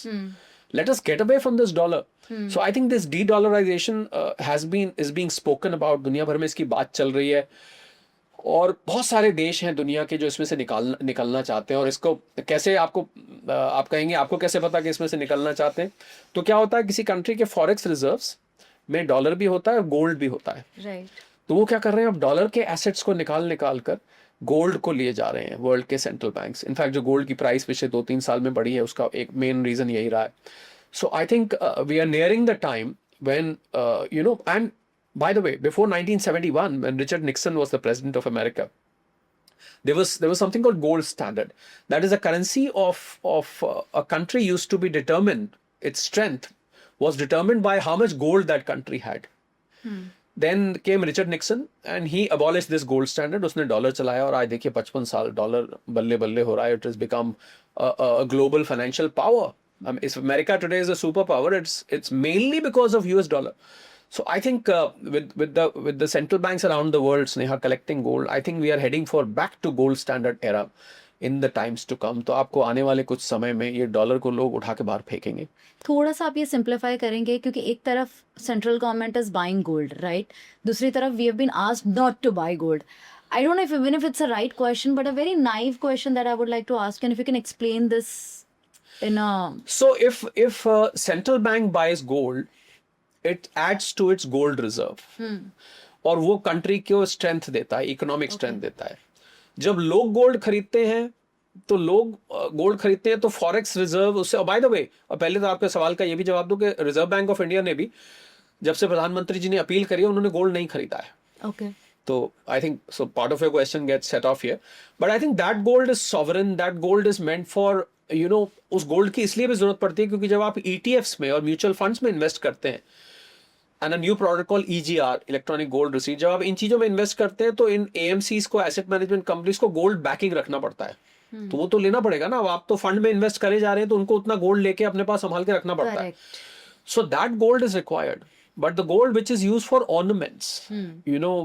Let us get away from this dollar. So I think this de-dollarization is being spoken about. दुनिया भर में इसकी बात चल रही है, और बहुत सारे देश हैं दुनिया के जो इसमें से निकलना चाहते हैं। और इसको कैसे आप कहेंगे आपको कैसे पता कि इसमें से निकलना चाहते हैं? तो क्या होता है, किसी कंट्री के फॉरेक्स रिजर्व्स में डॉलर भी होता है और गोल्ड भी होता है। राइट। तो वो क्या कर रहे हैं, अब डॉलर के एसेट्स को निकाल कर गोल्ड को लिए जा रहे हैं वर्ल्ड के सेंट्रल बैंक्स। इनफैक्ट जो गोल्ड की प्राइस पिछले 2-3 साल में बढ़ी है, उसका एक मेन रीजन यही रहा है। So I think we are nearing the time when and by the way, before 1971, when Richard Nixon was the president of America, there was something called gold standard. That is a currency of a country used to be determined. Its strength was determined by how much gold that country had. Then came Richard Nixon and he abolished this gold standard. उसने dollar चलाया और आज देखिए 55 साल dollar बल्ले बल्ले हो रहा है. It has become a global financial power. If America today is a superpower, it's mainly because of US dollar. So I think with the central banks around the world, Sneha, collecting gold, I think we are heading for back to gold standard era in the times to come. तो आपको आने वाले कुछ समय में ये dollar को लोग उठा के बाहर फेंकेंगे। थोड़ा सा आप ये सिंप्लीफाई करेंगे, क्योंकि एक तरफ central government is buying gold, right, दूसरी तरफ we have been asked not to buy gold. I don't know if it's a right question, but a very naive question that I would like to ask, and if you can explain this in a... So if central bank buys gold, it adds to its gold reserve. और वो country को strength देता है, economic strength देता है. जब लोग gold खरीदते हैं तो फॉरेक्स रिजर्व उससे. बाय द वे, पहले तो आपके सवाल का ये भी जवाब दूं कि रिजर्व बैंक ऑफ इंडिया ने भी, जब से प्रधानमंत्री जी ने अपील करी है, उन्होंने गोल्ड नहीं खरीदा है. Okay. तो I think so part of your question gets set off here, but I think that gold is sovereign, that gold is meant for उस गोल्ड की इसलिए भी जरूरत पड़ती है क्योंकि जब आप ETFs में और म्यूचुअल फंड्स में इन्वेस्ट करते हैं, and a new product called EGR, electronic gold receipt, जब आप इन चीजों में इन्वेस्ट करते हैं तो इन AMCs को, एसेट मैनेजमेंट कंपनीज को गोल्ड बैकिंग रखना पड़ता है. तो वो तो लेना पड़ेगा ना. अब आप तो फंड में इन्वेस्ट करे जा रहे हैं तो उनको उतना गोल्ड लेके अपने पास संभाल के रखना पड़ता है. So that gold is required. But the gold which is used for ornaments,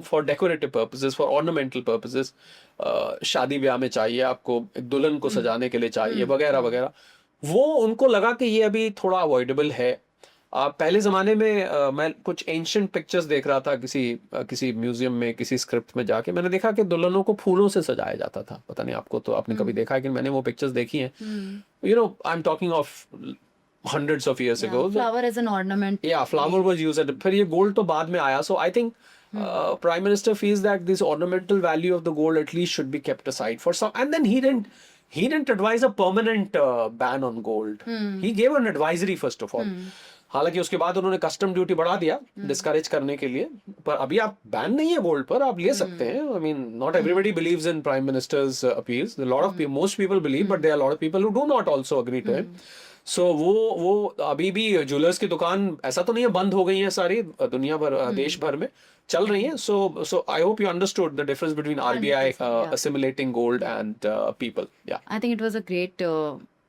for decorative purposes, for ornamental purposes, शादी ब्याह में चाहिए आपको, एक दुल्हन को सजाने के लिए चाहिए, वगैरह वगैरह, वो उनको लगा कि ये अभी थोड़ा अवॉइडेबल है. पहले ज़माने में मैं कुछ एंशिएंट पिक्चर्स देख रहा था किसी म्यूजियम में, किसी स्क्रिप्ट में जाके मैंने देखा कि दुल्हनों को फूलों से सजाया जाता था. पता नहीं आपको, तो आपने कभी देखा है कि मैंने वो पिक्चर्स देखी हैं. आई am talking of hundreds of years ago. Flower as an ornament. Yeah, flower was used. फिर ये gold तो बाद में आया. So I think Prime Minister feels that this ornamental value of the gold at least should be kept aside for some. And then he didn't advise a permanent ban on gold. He gave an advisory first of all. हालांकि उसके बाद उन्होंने custom duty बढ़ा दिया discourage करने के लिए, पर अभी आप बैन नहीं है गोल्ड पर, आप ले सकते हैं. I mean not everybody believes in prime ministers appeals. Lot of most people believe, but there are lot of people who do not also agree to it. So वो अभी भी ज्वेलर्स की दुकान ऐसा तो नहीं है बंद हो गई है, सारी दुनिया भर, देश भर में चल रही है. So I hope you understood the difference between RBI assimilating gold and people. Yeah, I think it was a great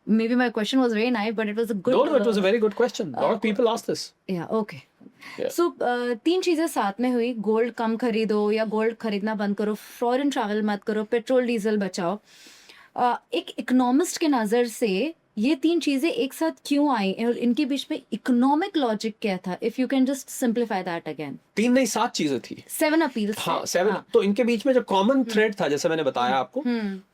maybe my question was very naive, but it was a good... No, it was a very good question. A lot of people asked this. Yeah, okay. Yeah. So 3 चीजें साथ में हुई. Gold कम खरीदो या gold खरीदना बंद करो, foreign travel मत करो, पेट्रोल डीजल बचाओ. एक इकोनॉमिस्ट के नजर से ये 3 चीजें एक साथ क्यों आई और इनके बीच में इकोनॉमिक लॉजिक क्या था? If you can just simplify that again. 3 नहीं 7 चीजें थी. 7 अपील्स. हाँ 7. तो इनके बीच में जो कॉमन थ्रेड था, जैसे मैंने बताया आपको,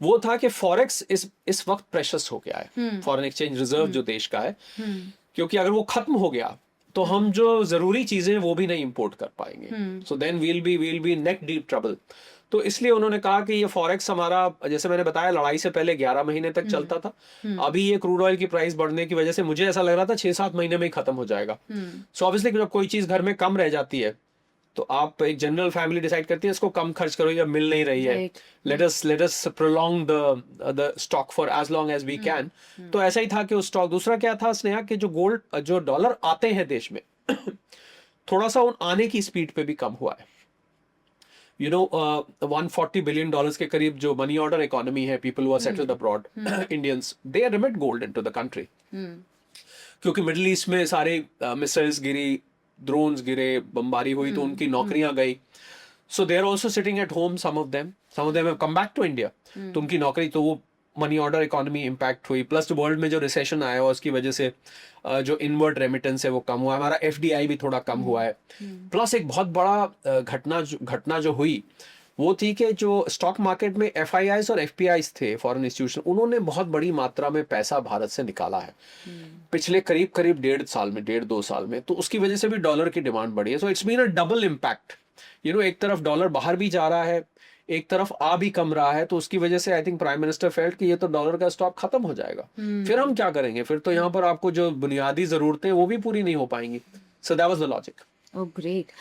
वो था कि फॉरेक्स इस वक्त प्रेशस हो गया है, फॉरेन एक्सचेंज रिजर्व जो देश का है, क्योंकि अगर वो खत्म हो गया तो हम जो जरूरी चीजें वो भी नहीं इंपोर्ट कर पाएंगे. सो देन वील बी नेक डीप ट्रबल. तो इसलिए उन्होंने कहा कि ये फॉरेक्स हमारा, जैसे मैंने बताया, लड़ाई से पहले 11 महीने तक चलता था। अभी ये क्रूड ऑयल की प्राइस बढ़ने की वजह से मुझे ऐसा लग रहा था 6-7 महीने में ही खत्म हो जाएगा। सो ऑब्वियसली जब कोई चीज घर में कम रह जाती है तो आप, एक जनरल फैमिली डिसाइड करती है इसको कम खर्च करो, या मिल नहीं रही है, let us prolong the stock for as long as we can. तो ऐसा ही था कि उस स्टॉक, दूसरा क्या था स्नेहा, कि जो डॉलर आते हैं देश में थोड़ा सा उन आने की स्पीड पे भी कम हुआ है। यू नो, $140 बिलियन के करीब जो मनी ऑर्डर इकोनॉमी है, people who are settled abroad, Indians, they remit gold into the country, क्योंकि मिडिल ईस्ट में सारे मिसाइल्स गिरी, ड्रोन्स गिरे, बमबारी हुई, तो उनकी नौकरियां गई। So they are also sitting at home, some of them have come back to India. तो उनकी नौकरी, तो वो मनी ऑर्डर इकोनॉमी इंपैक्ट हुई, प्लस वर्ल्ड में जो रिसेशन आया उसकी वजह से जो इनवर्ड रेमिटेंस है वो कम हुआ है, हमारा FDI भी थोड़ा कम हुआ है। प्लस एक बहुत बड़ा घटना जो हुई वो थी कि जो स्टॉक मार्केट में FIIs और FPIs थे, फॉरेन इंस्टीट्यूशन, उन्होंने बहुत बड़ी मात्रा में पैसा भारत से निकाला है पिछले करीब 1.5 साल में, तो उसकी वजह से भी डॉलर की डिमांड बढ़ी है। So it's been a double impact, you know, एक तरफ डॉलर बाहर भी जा रहा है, एक तरफ आ भी कम रहा है, तो उसकी वजह से I think prime minister felt कि ये तो डॉलर का स्टॉक खत्म हो जाएगा, फिर हम क्या करेंगे, फिर तो यहाँ पर आपको जो बुनियादी जरूरतें वो भी पूरी नहीं हो पाएंगी। So that was the logic. Oh great.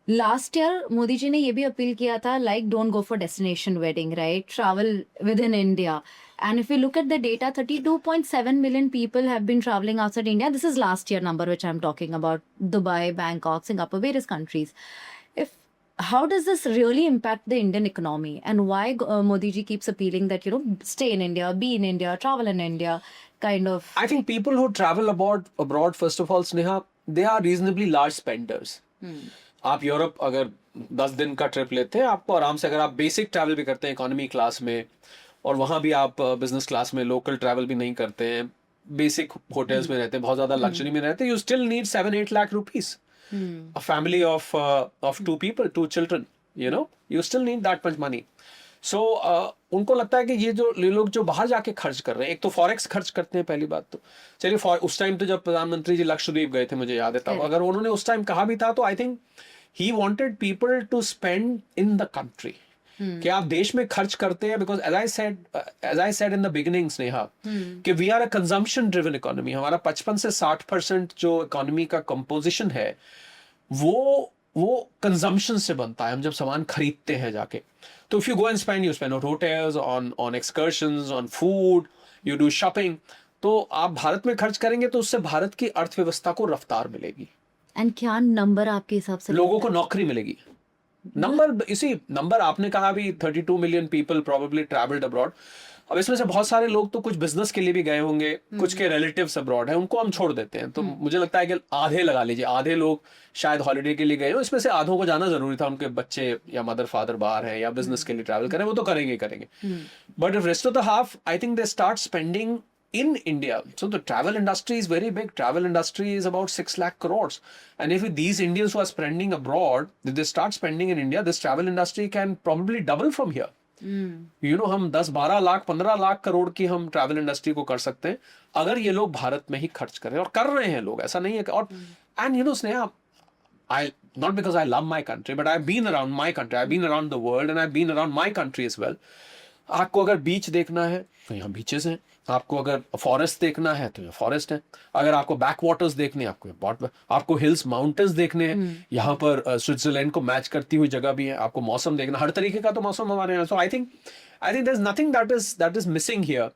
Last year Modi ji ने ये भी अपील किया था, like don't go for destination wedding, right, travel within India. And if you look at the data, 32.7 million people have been traveling outside India. This is last year number which I'm talking about. Dubai, Bangkok, Singapore, various countries. How does this really impact the Indian economy, and why Modi ji keeps appealing that, you know, stay in India, be in India, travel in India, kind of? I think people who travel abroad, first of all, Sneha, they are reasonably large spenders. आप Europe अगर 10 दिन का trip लेते हैं, आपको आराम से, अगर आप बेसिक ट्रैवल भी करते हैं इकोनॉमी क्लास में, और वहाँ भी आप बिजनेस क्लास में लोकल ट्रैवल भी नहीं करते हैं, बेसिक होटल्स में रहते हैं, बहुत ज्यादा लग्जरी में रहते हैं, you still need 7-8 lakh rupees. A family of 2 people, 2 children, you know, you still need that much money. So उनको लगता है कि ये लोग जो बाहर जाके खर्च कर रहे हैं, एक तो फॉरेक्स खर्च करते हैं, पहली बात तो चलिए, उस टाइम तो जब प्रधानमंत्री जी लक्षद्वीप गए थे, मुझे याद है, तब अगर उन्होंने उस टाइम कहा भी था, तो I think he wanted people to spend in the country, कि आप देश में खर्च करते हैं, because as I said in the beginning Sneha, कि we are a consumption driven economy. हमारा 55 से 60% जो इकोनॉमी का कंपोजिशन है वो कंजम्पशन से बनता है, हम जब सामान खरीदते हैं जाके। तो if you go and spend, you spend on hotels, on excursions, on food, you do shopping, तो आप भारत में खर्च करेंगे तो उससे भारत की अर्थव्यवस्था को रफ्तार मिलेगी। एंड क्या नंबर आपके हिसाब से? लोगों को नौकरी मिलेगी। नंबर आपने कहा भी 32 million people probably travelled abroad. अब इसमें से बहुत सारे लोग तो कुछ बिजनेस के लिए भी गए होंगे, कुछ के रिलेटिव्स अब्रॉड हैं, उनको हम छोड़ देते हैं। तो मुझे लगता है कि आधे लगा लीजिए, आधे लोग शायद हॉलिडे के लिए गए हो, इसमें से आधों को जाना जरूरी था, उनके बच्चे या मदर फादर बाहर है या बिजनेस के लिए ट्रैवल करें, वो तो करेंगे। But if rest of the half, I think they start spending in India. So the travel industry is very big. Travel industry is about 6 lakh crores. And if these Indians who are spending abroad, if they start spending in India, this travel industry can probably double from here. You know, हम 10-12 लाख 15 लाख करोड़ की हम travel industry को कर सकते हैं अगर ये लोग भारत में ही खर्च करें, और कर रहे हैं लोग, ऐसा नहीं है। और and you know Sneha, not because I love my country, but I've been around my country, I've been around the world, and I've been around my country as well. आपको अगर बीच देखना है तो यहाँ बीचेस हैं, आपको अगर फॉरेस्ट देखना है तो यहाँ फॉरेस्ट है, अगर आपको बैक वाटर्स देखने हैं, आपको हिल्स माउंटेन्स देखने हैं, यहाँ पर स्विट्जरलैंड को मैच करती हुई जगह भी है, आपको मौसम देखना, हर तरीके का तो मौसम हमारे यहाँ। So I think there is nothing that is missing here,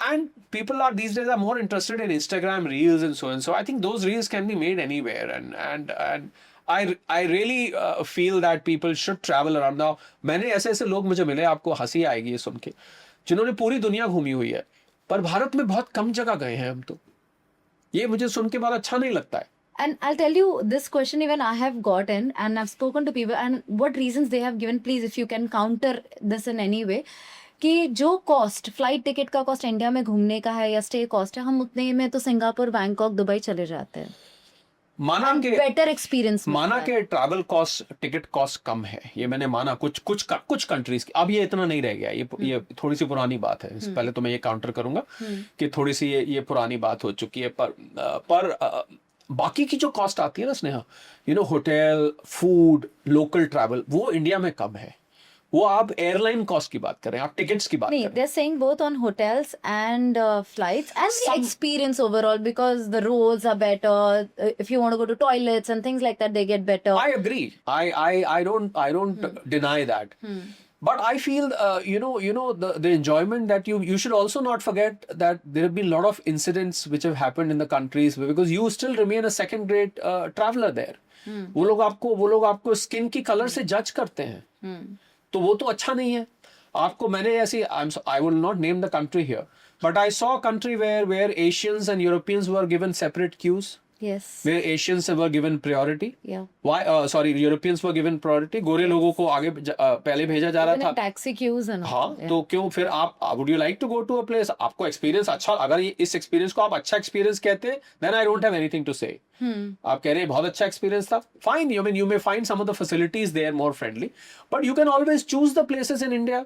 and people are these days are more interested in Instagram reels and so, I think those reels can be made anywhere, and I really feel that people should travel around. Now मैंने ऐसे लोग मुझे मिले, आपको हंसी आएगी ये सुन के, जिन्होंने पूरी दुनिया घूमी हुई है, पर भारत में बहुत कम जगह गए हैं हम। तो ये मुझे सुन के बहुत अच्छा नहीं लगता है। And I'll tell you this question even I have gotten, and I've spoken to people, and what reasons they have given, please if you can counter this in any way, कि जो कॉस्ट, फ्लाइट टिकट का cost India में घूमने का है या stay cost है, हम उतने में तो सिंगापुर, बैंकॉक, दुबई चले जाते हैं। माना के बेटर एक्सपीरियंस, माना के ट्रैवल कॉस्ट, टिकट कॉस्ट कम है, ये मैंने माना कुछ कंट्रीज की। अब ये इतना नहीं रह गया, ये थोड़ी सी पुरानी बात है। इससे पहले तो मैं ये काउंटर करूंगा कि थोड़ी सी ये पुरानी बात हो चुकी है, पर बाकी की जो कॉस्ट आती है ना Sneha, hotel, food, local travel, वो इंडिया में कम है। वो आप एयरलाइन कॉस्ट की बात करें, आप टिकट्स की बात No, करें। they're saying both on hotels and flights and the experience overall, because the roads are better. If you want to go to toilets and things like that, they get better. I agree. I don't deny that. But I feel the enjoyment that you should also not forget that there have been a lot of incidents which have happened in the countries because you still remain a second grade traveler there. वो लोग आपको skin की colour से जज करते हैं, तो वो तो अच्छा नहीं है आपको। मैंने ऐसी I will not name the country here, but I saw a country where Asians and Europeans were given separate queues. Yes. Where Asians were given priority. Yeah. Why? Sorry, Europeans were given priority. गोरे लोगों को आगे पहले भेजा जा रहा Even था। in taxi queues and all. हाँ, Yeah. तो क्यों फिर आप would you like to go to a place? आपको एक्सपीरियंस अच्छा, अगर इस एक्सपीरियंस को आप अच्छा एक्सपीरियंस कहते हैं, then I don't have anything to say. आप कह रहे हैं बहुत अच्छा एक्सपीरियंस था, fine. You may find some of the facilities there more friendly, but you can always choose the places in India.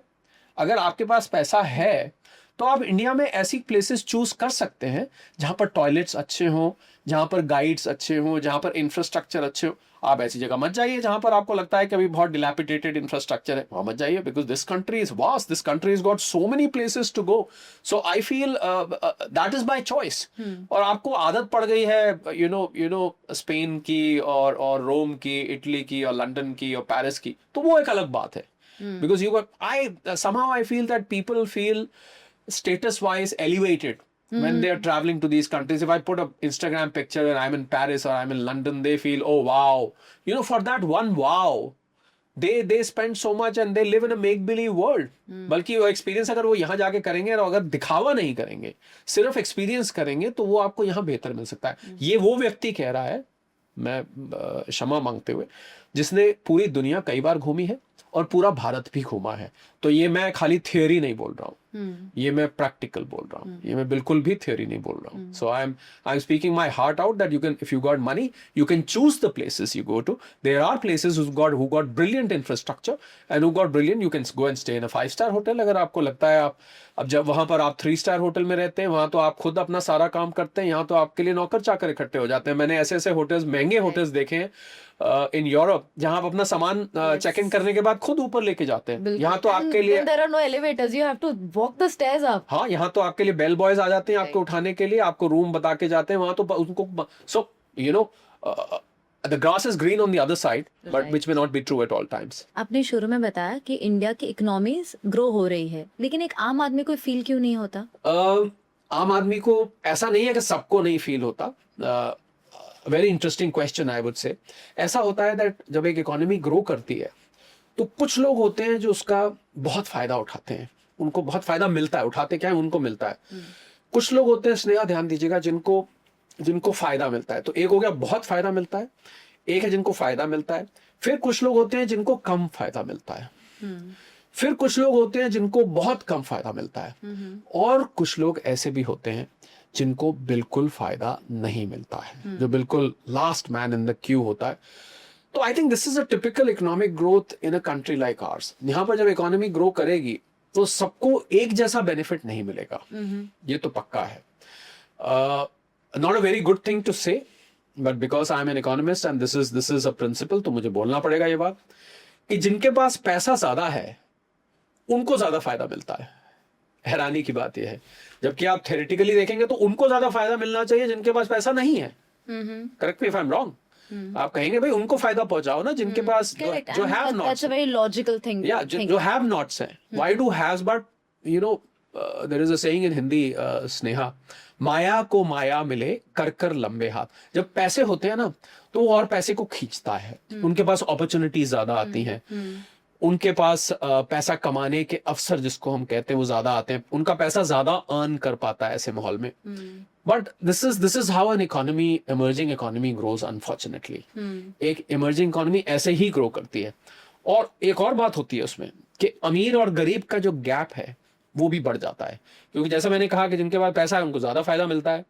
अगर आपके पास पैसा है तो आप इंडिया में ऐसी प्लेसेस चूज कर सकते हैं जहां पर टॉयलेट्स अच्छे हों, जहां पर गाइड्स अच्छे हों, जहां पर इंफ्रास्ट्रक्चर अच्छे हो। आप ऐसी जगह मत जाइए जहां पर आपको लगता है कि अभी बहुत डिलैपिडेटेड इंफ्रास्ट्रक्चर है, वहां मत जाइए, because this country is vast, this country is got so many places to go. So I feel that is my choice. और आपको आदत पड़ गई है स्पेन की और रोम की, इटली की और लंदन की और पेरिस की, तो वो एक अलग बात है। Because somehow I feel that people feel status wise elevated when they are traveling to these countries. If I put an Instagram picture and I'm in Paris or I'm in London, they feel, oh wow, for that one wow they spend so much and they live in a make believe world. बल्कि वो experience अगर वो यहाँ जाके करेंगे और अगर दिखावा नहीं करेंगे, सिर्फ एक्सपीरियंस करेंगे, तो वो आपको यहाँ बेहतर मिल सकता है। ये वो व्यक्ति कह रहा है, मैं क्षमा मांगते हुए, जिसने पूरी दुनिया कई बार घूमी है और पूरा भारत भी घूमा है। तो ये मैं खाली थियोरी नहीं बोल रहा हूँ, ये मैं प्रैक्टिकल बोल रहा हूँ, ये मैं बिल्कुल भी थियोरी नहीं बोल रहा हूँ। So I am speaking my heart out that you can, if you got money, you can choose the places you go to. There are places who got brilliant infrastructure and who got brilliant, you can go and stay in a 5-star hotel. अगर आपको लगता है आप, अब जब वहां पर आप 3-star होटल में रहते हैं, वहां तो आप खुद अपना सारा काम करते हैं, यहाँ तो आपके लिए नौकर चाकर इकट्ठे हो जाते हैं। मैंने ऐसे ऐसे होटल्स, महंगे होटल्स देखे हैं इन यूरोप, जहां आप अपना सामान चेक इन करने के बाद खुद ऊपर लेके जाते हैं। यहाँ तो आपके लिए there are no elevators, you have to walk the stairs up. हाँ, यहाँ तो आपके लिए बेल बॉयज आ जाते हैं आपको उठाने के लिए, आपको रूम बता के जाते हैं। वहां तो उनको सो the grass is green on the other side, but which may not be true at all times. आपने शुरू में बताया कि इंडिया की इकोनॉमीज ग्रो हो रही है, लेकिन एक आम आदमी को फील क्यों नहीं होता? आम आदमी को ऐसा नहीं है कि सबको नहीं फील होता। Very interesting question I would से। ऐसा होता है दैट जब एक इकोनॉमी ग्रो करती है तो कुछ लोग होते हैं जो उसका बहुत फायदा उठाते हैं, उनको बहुत फायदा मिलता है, उठाते क्या है, उनको मिलता है। कुछ लोग होते हैं, स्नेहा ध्यान दीजिएगा, जिनको फायदा मिलता है। तो एक हो गया बहुत फायदा मिलता है, एक है जिनको फायदा मिलता है। फिर कुछ लोग होते हैं जिनको कम फायदा मिलता है, फिर कुछ लोग होते हैं जिनको बहुत कम फायदा मिलता है, और कुछ लोग ऐसे भी होते हैं जिनको बिल्कुल फायदा नहीं मिलता है, जो बिल्कुल last man in the Q होता है। तो I think this is a typical economic growth in a country like ours. यहाँ पर जब इकोनॉमी ग्रो करेगी तो सबको एक जैसा बेनिफिट नहीं मिलेगा, ये तो पक्का है। Not a very good thing to say, but because I am an economist and this is a principle, तो मुझे बोलना पड़ेगा ये बात कि जिनके पास पैसा ज्यादा है उनको ज्यादा फायदा मिलता है। हैरानी की बात यह है, जबकि आप थ्योरेटिकली देखेंगे तो उनको ज्यादा फायदा मिलना चाहिए जिनके पास पैसा नहीं है। Correct me if I am wrong. आप कहेंगे भाई उनको फायदा पहुंचाओ ना जिनके पास, जो have nots. That's a very logical thing. या जो हैव नॉट्स हैं। Why do haves, but there is a saying in Hindi, Sneha, माया को माया मिले कर कर लंबे हाथ। जब पैसे होते हैं ना तो वो और पैसे को खींचता है, उनके पास अपॉर्चुनिटीज ज्यादा आती हैं, उनके पास पैसा कमाने के अवसर जिसको हम कहते हैं वो ज्यादा आते हैं, उनका पैसा ज्यादा अर्न कर पाता है ऐसे माहौल में। But this is how an economy, emerging economy grows unfortunately. एक इमर्जिंग इकोनॉमी ऐसे ही ग्रो करती है। और एक और बात होती है उसमें कि अमीर और गरीब का जो गैप है वो भी बढ़ जाता है, क्योंकि जैसा मैंने कहा कि जिनके पास पैसा है उनको ज्यादा फायदा मिलता है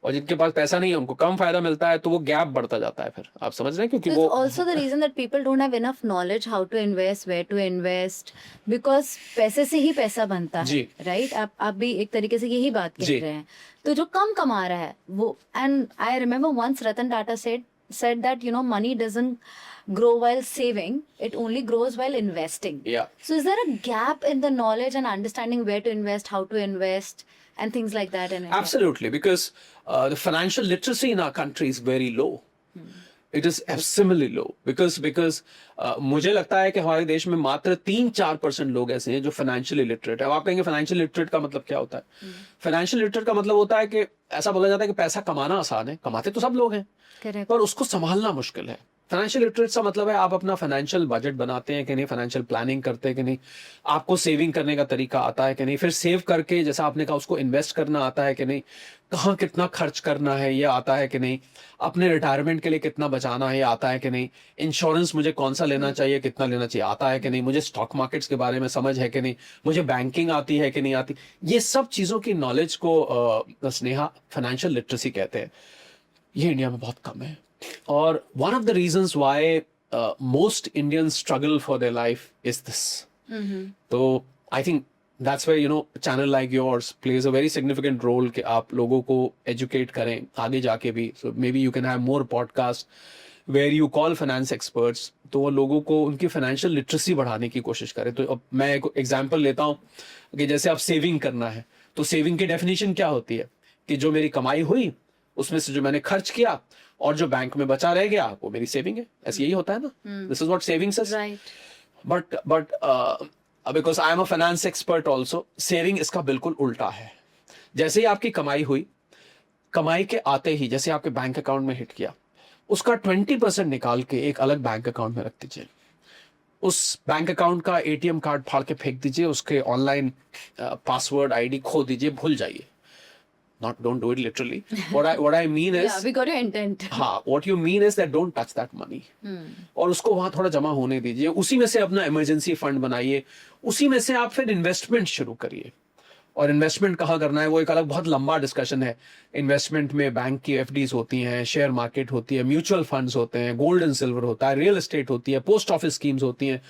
और जिनके पास पैसा नहीं है उनको कम फायदा मिलता है, तो वो गैप बढ़ता जाता है। फिर आप समझ रहे हैं, क्योंकि It's वो also the reason that people don't have enough knowledge how to invest, where to invest, because पैसे से ही पैसा बनता है, जी। right? आप भी एक तरीके से यही बात कह जी। रहे हैं। तो जो कम कमा रहा है वो, and I remember once Ratan Tata said that money doesn't grow while saving, it only grows while investing. Yeah. So is there a gap in the knowledge and understanding where to invest, how to invest, and things like that in India? Absolutely, because the financial literacy in our country is very low. It is abysmally low because मुझे लगता है कि हमारे देश में मात्र 3-4% लोग ऐसे हैं जो फाइनेंशियली लिटरेट है। अब आप कहेंगे फाइनेंशियल लिटरेट का मतलब क्या होता है? फाइनेंशियल लिटरेट का मतलब होता है कि ऐसा बोला जाता है कि पैसा कमाना आसान है, कमाते तो सब लोग हैं, Correct. पर उसको संभालना मुश्किल है। फाइनेंशियल लिटरेट का मतलब है आप अपना फाइनेंशियल बजट बनाते हैं कि नहीं, फाइनेंशियल प्लानिंग करते हैं कि नहीं, आपको सेविंग करने का तरीका आता है कि नहीं, फिर सेव करके जैसा आपने कहा उसको इन्वेस्ट करना आता है कि नहीं, कहाँ कितना खर्च करना है ये आता है कि नहीं, अपने रिटायरमेंट के लिए कितना बचाना है ये आता है कि नहीं, इंश्योरेंस मुझे कौन सा लेना चाहिए, कितना लेना चाहिए आता है कि नहीं, मुझे स्टॉक मार्केट्स के बारे में समझ है कि नहीं, मुझे बैंकिंग आती है कि नहीं आती। ये सब चीज़ों की नॉलेज को स्नेहा फाइनेंशियल लिटरेसी कहते हैं। ये इंडिया में बहुत कम है, और one of the reasons why most Indians struggle for their life is this. So I think that's where channel like yours plays a very significant role कि आप लोगों को educate करें आगे जाके भी. So maybe you can have more podcasts where you call finance experts, तो वो लोगों को उनकी फाइनेंशियल लिटरेसी बढ़ाने की कोशिश करें। तो अब मैं एक एग्जांपल लेता हूँ कि जैसे आप सेविंग करना है, तो सेविंग की डेफिनेशन क्या होती है कि जो मेरी कमाई हुई उसमें से जो मैंने खर्च किया और जो बैंक में बचा रह गया वो मेरी सेविंग है। ऐसे यही होता है ना, this is what savings is. Right. But because I am a finance expert also, saving इसका बिल्कुल उल्टा है। जैसे ही आपकी कमाई हुई, कमाई के आते ही जैसे आपके बैंक अकाउंट में हिट किया, उसका 20% निकाल के एक अलग बैंक अकाउंट में रख दीजिए। उस बैंक अकाउंट का एटीएम कार्ड फाड़ के फेंक दीजिए, उसके ऑनलाइन पासवर्ड आईडी खो दीजिए, भूल जाइए। Don't do it literally. What I mean is, Yeah, we got your intent. हाँ, what you mean is that don't touch that money. और उसको वहां थोड़ा जमा होने दीजिए, उसी में से अपना इमरजेंसी फंड बनाइए, उसी में से आप फिर इन्वेस्टमेंट शुरू करिए। और इन्वेस्टमेंट कहाँ करना है वो एक अलग बहुत लंबा डिस्कशन है। इन्वेस्टमेंट में बैंक की एफडीज होती हैं, शेयर मार्केट होती है, म्यूचुअल फंड्स होते हैं, गोल्ड एंड सिल्वर होता है, रियल एस्टेट होती है, पोस्ट ऑफिस स्कीम्स होती हैं,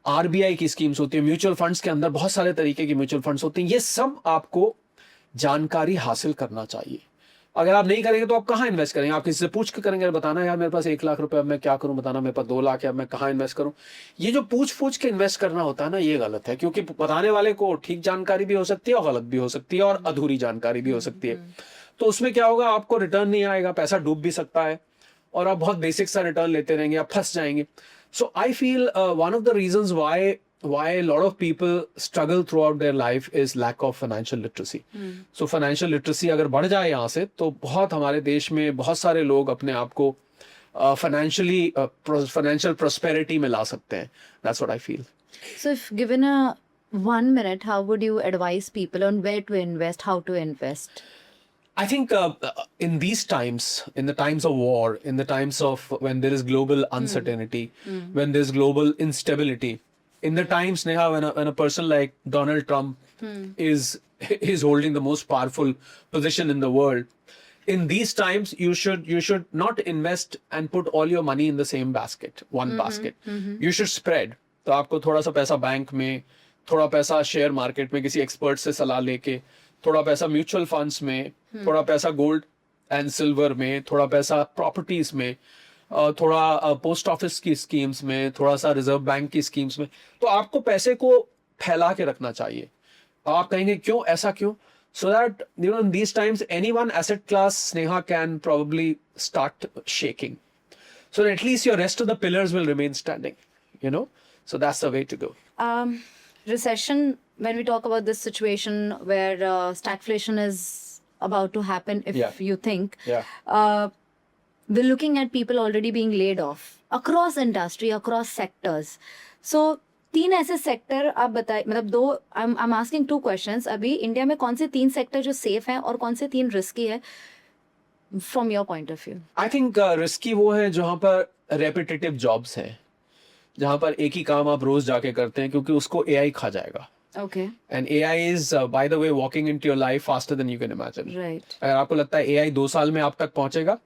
आरबीआई की स्कीम्स होती है, म्यूचुअल फंड्स के अंदर बहुत सारे तरीके की म्यूचुअल फंड्स होती हैं। ये सब आपको जानकारी हासिल करना चाहिए। अगर आप नहीं करेंगे तो आप कहाँ इन्वेस्ट करेंगे? आप किसी से पूछ के करेंगे, बताना यार मेरे पास 1 लाख रुपए, अब मैं क्या करूं, बताना मेरे पास 2 लाख है, अब मैं कहाँ इन्वेस्ट करूं। ये जो पूछ के इन्वेस्ट करना होता है ना, ये गलत है, क्योंकि बताने वाले को ठीक जानकारी भी हो सकती है और गलत भी हो सकती है और अधूरी जानकारी भी हो सकती है। तो उसमें क्या होगा, आपको रिटर्न नहीं आएगा, पैसा डूब भी सकता है और आप बहुत बेसिक सा रिटर्न लेते रहेंगे, आप फंस जाएंगे। So I feel one of the reasons why a lot of people struggle throughout their life is lack of financial literacy. So financial literacy अगर बढ़ जाए यहाँ से, तो बहुत हमारे देश में बहुत सारे लोग अपने आप को financial prosperity में ला सकते हैं. That's what I feel. So if given a 1 minute, how would you advise people on where to invest, how to invest? I think in these times, in the times of war, in the times of when there is global uncertainty, when there's global instability, in the times, Neha, when a person like Donald Trump is holding the most powerful position in the world, in these times you should not invest and put all your money in the same basket, one basket. You should spread. तो आपको थोड़ा सा पैसा bank में, थोड़ा पैसा share market में किसी एक्सपर्ट से सलाह लेके, थोड़ा पैसा म्यूचुअल फंड्स में, थोड़ा पैसा गोल्ड एंड सिल्वर में, थोड़ा पैसा प्रॉपर्टीज में, थोड़ा पोस्ट ऑफिस की स्कीम्स में, थोड़ा सा रिजर्व बैंक की स्कीम्स में। तो आपको पैसे को फैला के रखना चाहिए। आप कहेंगे क्यों, ऐसा क्यों? So that in these times any one asset class, Sneha, can probably start shaking, so that at least your rest of the pillars will remain standing, so that's the way to go. Recession, when we talk about this situation where stagflation is about to happen, if you think, we're looking at people already being laid off across industry, across sectors. So 3 ऐसे sector आप बताइए, मतलब 2, I am asking 2 questions. अभी India में कौन से 3 sector जो safe हैं और कौन से 3 रिस्की है from your point of view? I think risky वो है जहां पर रेपिटेटिव जॉब्स हैं, जहां पर एक ही काम आप रोज जाके करते हैं, क्योंकि उसको एआई खा जाएगा। Okay. And AI is, by the way, walking into your life faster than you can imagine. Right. अगर आपको लगता है AI 2 साल में आप तक पहुंचेगा,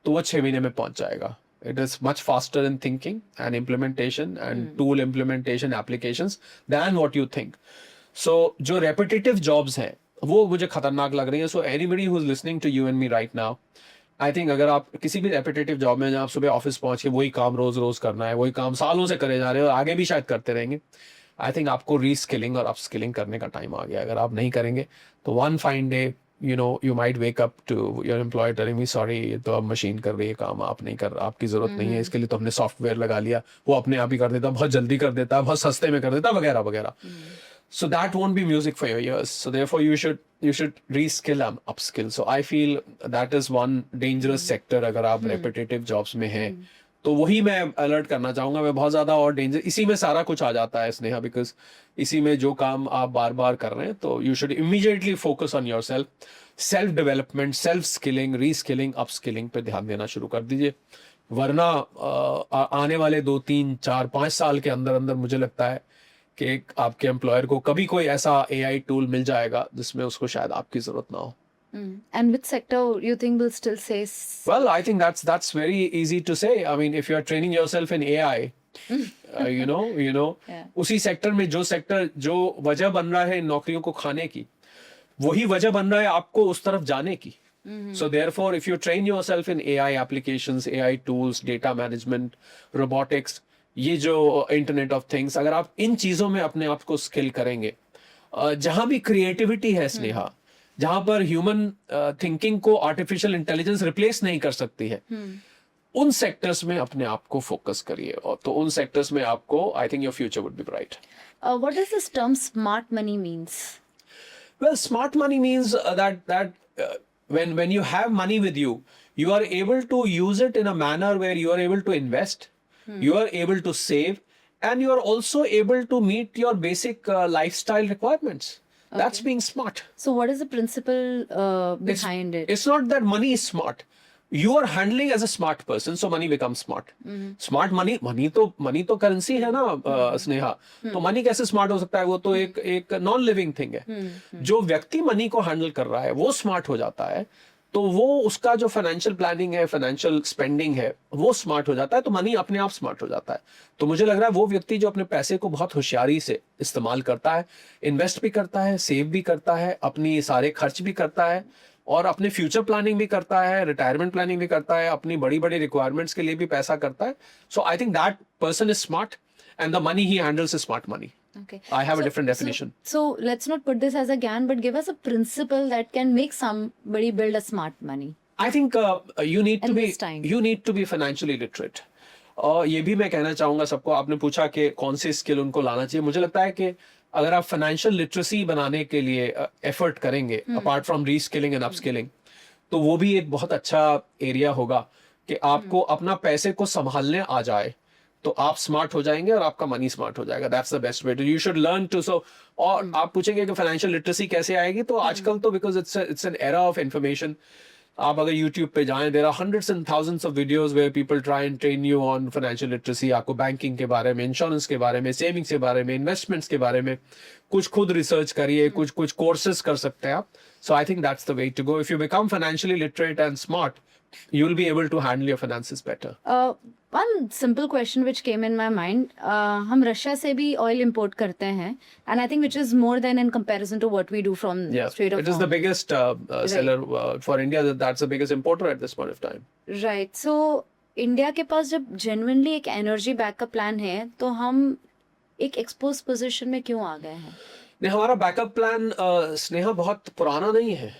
तो वो 6 महीने में पहुंच जाएगा. It is much faster in thinking and implementation and tool implementation applications than what you think. So जो repetitive jobs हैं, वो मुझे खतरनाक लग रही है. So anybody who's listening to you and me right now, I think अगर आप किसी भी रेपिटेटिव जॉब में जहाँ आप सुबह ऑफिस पहुंच के वही काम रोज रोज करना है, वही काम सालों से करे जा रहे हो और आगे भी शायद करते रहेंगे, आई थिंक आपको रीस्किलिंग और अपस्किलिंग करने का टाइम आ गया. अगर आप नहीं करेंगे तो one fine day you might wake up to your employer telling me sorry, ये तो अब मशीन कर रही है काम, आप नहीं कर, आपकी जरूरत नहीं है, इसके लिए तो हमने सॉफ्टवेयर लगा लिया, वो अपने आप ही कर देता, बहुत जल्दी कर देता, बहुत सस्ते में कर देता, वगैरह वगैरह. So that won't be music for your ears. So therefore you should reskill and upskill. So I feel that is one dangerous sector अगर आप repetitive jobs में हैं. तो वही मैं अलर्ट करना चाहूंगा. मैं बहुत ज्यादा और डेंजर, इसी में सारा कुछ आ जाता है स्नेहा, बिकॉज इसी में जो काम आप बार बार कर रहे हैं, तो you should immediately focus on your self development, self skilling, reskilling, upskilling पे ध्यान देना शुरू कर दीजिए. वरना आने वाले 2, 3, 4, 5 साल के अंदर अंदर मुझे लगता है कि आपके एम्प्लॉयर को कभी कोई ऐसा AI टूल मिल जाएगा जिसमें उसको शायद आपकी जरूरत ना हो. And which sector you think will still say? Well, I think that's very easy to say. I mean, if you are training yourself in AI, you know, Yeah. उसी सेक्टर में जो वजह बन रहा है इन नौकरियों को खाने की, वही वजह बन रहा है आपको उस तरफ जाने की. So therefore, if you train yourself in AI applications, AI tools, data management, robotics, ये जो इंटरनेट ऑफ थिंग्स, अगर आप इन चीजों में अपने आप को स्किल करेंगे, जहां भी क्रिएटिविटी है स्नेहा, जहां पर ह्यूमन थिंकिंग को आर्टिफिशियल इंटेलिजेंस रिप्लेस नहीं कर सकती है, उन सेक्टर्स में अपने आप को फोकस करिए. और तो उन सेक्टर्स में आपको, I think your future would be bright. What does this term smart money means? Well, smart money means that when you have money with you, you are able to use it in a manner where you are able to invest, you are able to save, and you are also able to meet your basic lifestyle requirements. That's being smart. So what is the principle behind it? It's not that money is smart. You are handling as a smart person, so money becomes smart. Smart money तो currency है ना स्नेहा. तो money कैसे smart हो सकता है? वो तो एक नॉन लिविंग थिंग है. जो व्यक्ति मनी को हैंडल कर रहा है वो स्मार्ट हो जाता है, तो वो उसका जो फाइनेंशियल प्लानिंग है, फाइनेंशियल स्पेंडिंग है, वो स्मार्ट हो जाता है, तो मनी अपने आप स्मार्ट हो जाता है. तो मुझे लग रहा है वो व्यक्ति जो अपने पैसे को बहुत होशियारी से इस्तेमाल करता है, इन्वेस्ट भी करता है, सेव भी करता है, अपनी सारे खर्च भी करता है, और अपने फ्यूचर प्लानिंग भी करता है, रिटायरमेंट प्लानिंग भी करता है, अपनी बड़ी बड़ी रिक्वायरमेंट्स के लिए भी पैसा करता है. So I think that person is smart and the money he handles is smart money. Okay. I have a different definition. So let's not put this as a GAN, but give us a principle that can make somebody build a smart money. I think you need And to this time. be financially literate. और ये भी मैं कहना चाहूंगा सबको. आपने पूछा कि कौन सी स्किल उनको लाना चाहिए. मुझे लगता है कि अगर आप फाइनेंशियल लिटरेसी बनाने के लिए एफर्ट करेंगे, apart from reskilling and upskilling, तो वो भी एक बहुत अच्छा एरिया होगा कि आपको अपना पैसे को संभालने आ जाए, तो आप स्मार्ट हो जाएंगे और आपका मनी स्मार्ट हो जाएगा. That's the best way to, you should learn to. So और आप पूछेंगे कि फाइनेंशियल लिटरेसी कैसे आएगी, तो आजकल तो because it's an era of information. आप अगर YouTube पे जाएं, there are hundreds and thousands of videos where people try and train you on financial literacy. आपको बैंकिंग के बारे में, इंश्योरेंस के बारे में, सेविंग्स के बारे में, इन्वेस्टमेंट्स के बारे में कुछ खुद रिसर्च करिए, कुछ कोर्सेज कर सकते हैं आप. So I think that's the way to go. If you become financially literate and smart, you will be able to handle your finances better. One simple question which came in my mind, हम Russia से भी oil import करते हैं, and I think which is more than in comparison to what we do from Yeah, Strait of it is the Hormuz. biggest seller for India. That's the biggest importer at this point of time. Right. So India के पास जब genuinely एक energy backup plan है, तो हम एक expose position में क्यों आ गए हैं? नहीं, हमारा बैकअप प्लान स्नेहा बहुत पुराना नहीं है.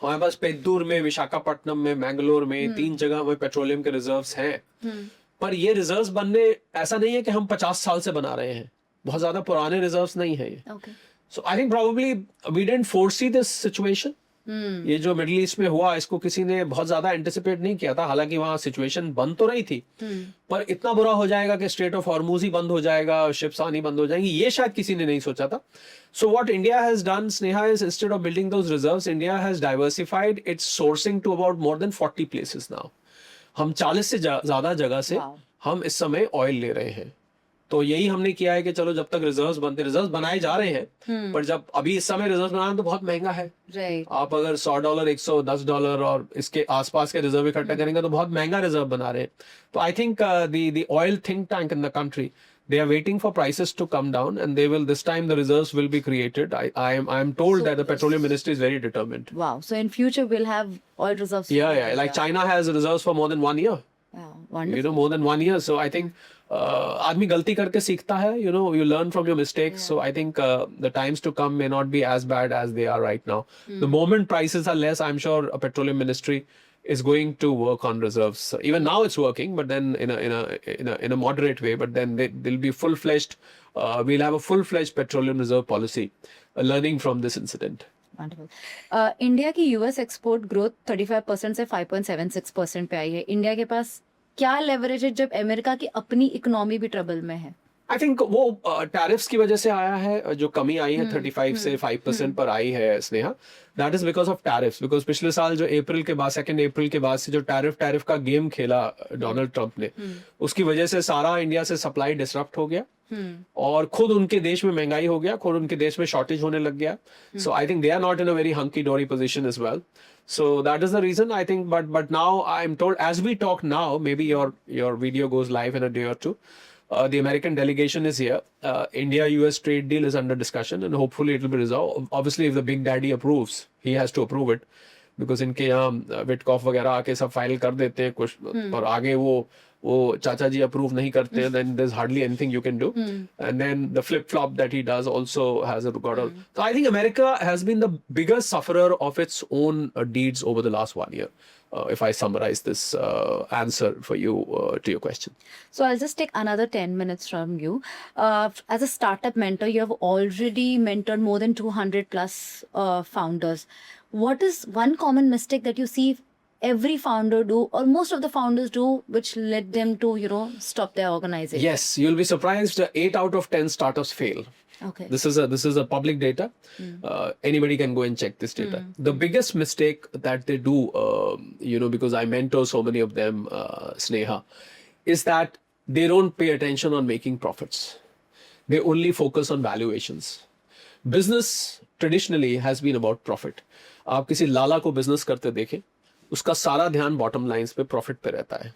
हमारे पास पेद्दूर में, विशाखापट्टनम में, मैंगलोर में 3 जगह में पेट्रोलियम के रिजर्व्स हैं. पर ये रिजर्व्स बनने, ऐसा नहीं है कि हम 50 साल से बना रहे हैं. बहुत ज्यादा पुराने रिजर्व्स नहीं है ये. Okay. So I think probably we didn't foresee this situation. ये जो मिडिल ईस्ट में हुआ, इसको किसी ने बहुत ज्यादा एंटिसिपेट नहीं किया था. हालांकि वहां सिचुएशन बन तो रही थी, पर इतना बुरा हो जाएगा कि स्ट्रेट ऑफ हॉर्मुज ही बंद हो जाएगा, शिप्स आनी बंद हो जाएंगी, ये शायद किसी ने नहीं सोचा था. So what India has done, Sneha, is instead of building those reserves, India has diversified its sourcing to about more than 40 places now. हम 40 से ज्यादा जगह से Wow. हम इस समय ऑयल ले रहे हैं. तो यही हमने किया है कि चलो जब तक रिजर्व्स बनाए जा रहे हैं, पर जब अभी इस समय रिजर्व्स बनाना तो बहुत महंगा है। राइट। आप अगर $100 $110 और इसके आसपास के रिजर्व इकट्ठा करेंगे तो बहुत महंगा रिजर्व बना रहे हैं। तो I think the oil think tank in the country, they are waiting for prices to come down, and they will, this time the reserves will be created. I am told that the petroleum ministry is very determined. Wow. So in future we'll have oil reserves. Yeah, like China has reserves for more than 1 year. Yeah, wonderful. More than 1 year. So I think आदमी गलती करके सीखता है, you learn from your mistakes. So I think the times to come may not be as bad as they are right now. The moment prices are less, I'm sure a petroleum ministry is going to work on reserves. Even now it's working, but then in a moderate way. But then they'll be full-fledged. We'll have a full-fledged petroleum reserve policy, learning from this incident. Wonderful. India की US export growth 35% से 5.76% पे आई है। India के पास क्या leverage है जब America की अपनी इकोनॉमी भी ट्रबल में है? आई थिंक वो टैरिफ्स की वजह से आया है, जो कमी आई है 35 से 5% पर आई है Sneha, that is because of tariffs. Because पिछले साल जो अप्रैल के बाद 2 अप्रैल के बाद से जो टैरिफ का गेम खेला डोनाल्ड ट्रंप ने, उसकी वजह से सारा इंडिया से सप्लाई डिसरप्ट हो गया और खुद उनके देश में महंगाई हो गया, खुद उनके देश में शॉर्टेज होने लग गया। So I think they are not in a very hunky dory position as well. So that is the reason I think, but now I'm told as we talk now, maybe your video goes live in a day or two. The American delegation is here. India-US trade deal is under discussion, and hopefully it will be resolved. Obviously, if the big daddy approves, he has to approve it, because इनके यहाँ Witkoff वगैरह आके सब file कर देते हैं कुछ, और आगे वो चाचा जी अप्रूव नहीं करते हैं, then there's hardly anything you can do. And then the flip flop that he does also has got a. So I think America has been the biggest sufferer of its own deeds over the last 1 year. If I summarize this answer for you to your question. So I'll just take another 10 minutes from you. As a startup mentor, you have already mentored more than 200 plus founders. What is one common mistake that you see every founder do, or most of the founders do, which led them to, stop their organization? Yes, you'll be surprised. 8 out of 10 startups fail. Okay. This is a public data. Anybody can go and check this data. The biggest mistake that they do, because I mentor so many of them, Sneha, is that they don't pay attention on making profits. They only focus on valuations. Business traditionally has been about profit. आप किसी लाला को business करते देखें, उसका सारा ध्यान bottom lines पे, profit पे रहता है।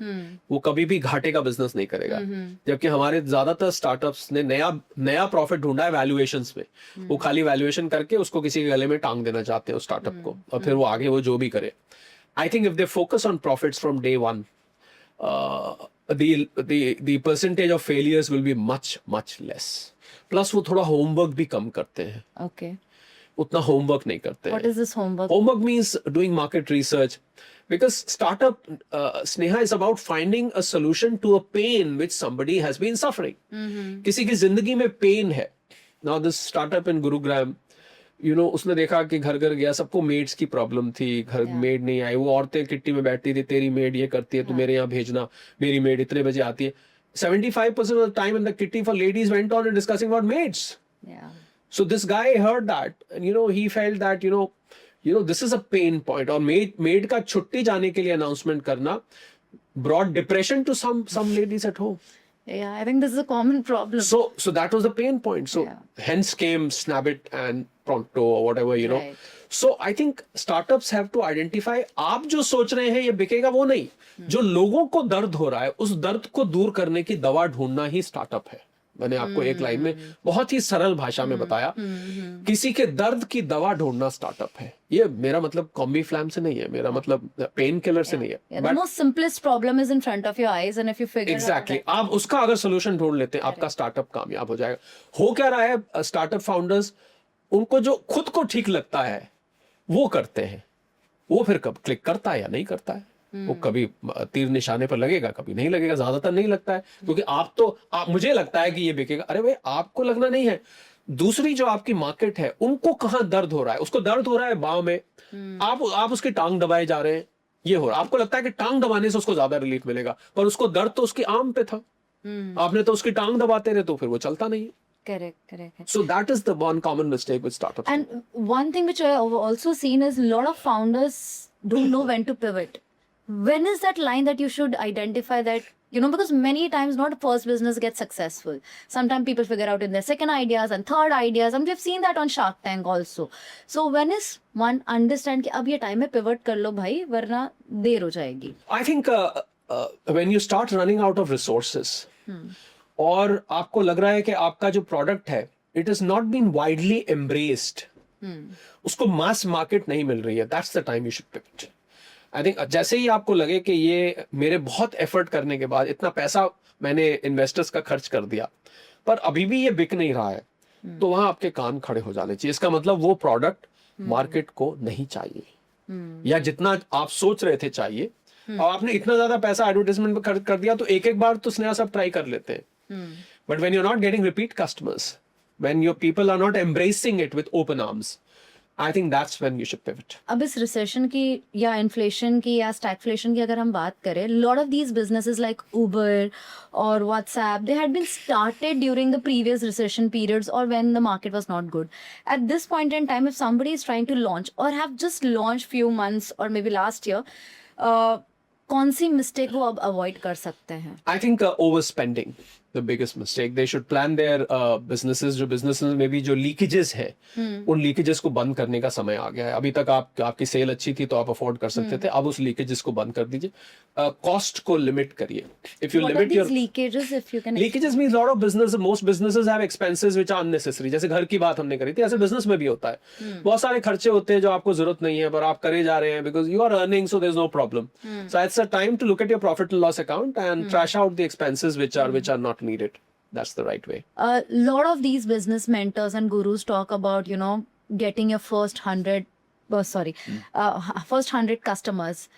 वो कभी भी घाटे का बिजनेस नहीं करेगा। जबकि हमारे ज्यादातर स्टार्टअप्स ने नया प्रॉफिट ढूंढा है वैल्यूएशंस में। वो खाली वैल्यूएशन करके उसको किसी के गले में टांग देना चाहते हैं उस स्टार्टअप को, और फिर वो आगे वो जो भी करे। I think if they focus on profits from day one, the percentage of failures will be much less. Plus वो थोड़ा होमवर्क भी कम करते हैं। Okay. उतना होमवर्क नहीं करते हैं। What is this homework? Homework means doing market research, because startup, Sneha, is about finding a solution to a pain which somebody has been suffering. किसी की जिंदगी में pain है। Now this startup in Gurugram, उसने देखा कि घर घर गया, सबको मेड्स की प्रॉब्लम थी, घर मेड नहीं आई, वो औरतें किट्टी में बैठती थी, तेरी मेड ये करती है, तू मेरे यहाँ भेजना, मेरी मेड इतने बजे आती है। 75% of the time in the kitty for ladies went on and discussing about maids. Yeah. So this guy heard that, and he felt that this is a pain point. और maid का छुट्टी जाने के लिए announcement करना brought depression to some ladies at home. Yeah, I think this is a common problem. So that was the pain point. So hence came Snabit and Pronto or whatever, Right. So I think startups have to identify, आप जो सोच रहे हैं ये बिकेगा वो नहीं, जो लोगों को दर्द हो रहा है उस दर्द को दूर करने की दवा ढूंढना ही स्टार्टअप है। मैंने आपको एक लाइन में बहुत ही सरल भाषा में बताया, किसी के दर्द की दवा ढूंढना स्टार्टअप है। ये मेरा मतलब कॉम्बी फ्लैम से नहीं है, मेरा मतलब पेन किलर से नहीं है। Yeah, the most simplest problem is in front of your eyes, and if you figure Exactly. out that, आप उसका अगर सोल्यूशन ढूंढ लेते हैं, आपका स्टार्टअप कामयाब हो जाएगा। हो क्या रहा है, स्टार्टअप फाउंडर्स, उनको जो खुद को ठीक लगता है वो करते हैं, वो फिर कब क्लिक करता है या नहीं करता है, वो कभी तीर निशाने पर लगेगा, कभी नहीं लगेगा, ज्यादातर नहीं लगता है, क्योंकि आप मुझे लगता है कि ये बिकेगा। अरे भाई, आपको लगना नहीं है, दूसरी जो आपकी मार्केट है उनको कहाँ दर्द हो रहा है, उसको दर्द हो रहा है बांव में, आप उसकी टांग दबाए जा रहे हैं, ये हो रहा है। आपको लगता है कि टांग दबाने से उसको ज्यादा रिलीफ मिलेगा, पर उसको दर्द तो उसकी आर्म पे था, आपने तो उसकी टांग दबाते रहे, तो फिर वो चलता नहीं। correct. So that is the one common mistake with startups. And one thing which I have also seen is a lot of founders don't know when to pivot. When is that line that you should identify that because many times not first business gets successful. Sometimes people figure out in their second ideas and third ideas, and we've seen that on Shark Tank also. So when is one understand कि अब ये time है pivot कर लो भाई, वरना देर हो जाएगी. I think when you start running out of resources, और आपको लग रहा है कि आपका जो product है, it has not been widely embraced, उसको mass market नहीं मिल रही है, that's the time you should pivot. I think जैसे ही आपको लगे कि ये मेरे बहुत एफर्ट करने के बाद इतना पैसा मैंने इन्वेस्टर्स का खर्च कर दिया पर अभी भी ये बिक नहीं रहा है, तो वहां आपके कान खड़े हो जाने चाहिए. इसका मतलब वो प्रोडक्ट मार्केट को नहीं चाहिए, या जितना आप सोच रहे थे चाहिए, और आपने इतना ज्यादा पैसा एडवर्टाइजमेंट में खर्च कर दिया, तो एक एक बार तो स्नेहा सब ट्राई कर लेते हैं. But when you are not getting repeat customers, when your people are not embracing it with open arms, I think that's when you should pivot. अब इस रिसेशन की या इन्फ्लेशन की या स्टैगफ्लेशन की अगर हम बात करें, lot of these businesses like Uber or WhatsApp, they had been started during the previous recession periods or when the market was not good. At this point in time, if somebody is trying to launch or have just launched few months or maybe last year, कौन सी mistake वो अब avoid कर सकते हैं? I think overspending, the biggest mistake. They should plan their businesses. जो businesses में भी जो leakages है, उन leakages को बंद करने का समय आ गया है. अभी तक आपकी सेल अच्छी थी तो आप अफोर्ड कर सकते थे, अब उस leakages को बंद कर दीजिए. कॉस्ट को लिमिट करिए. If you What are limit your these leakages, if you can? leakages means lot of business, most businesses have expenses which are unnecessary. जैसे घर की बात हमने करी थी, ऐसे बिजनेस में भी होता है. बहुत सारे खर्चे होते हैं जो आपको जरूरत नहीं है पर आप करे जा रहे हैं because you are earning, so there's no problem. So it's a time to look at your profit and loss account and trash out the expenses which are not needed. That's the right way. A lot of these business mentors and gurus talk about, getting your first 100 customers.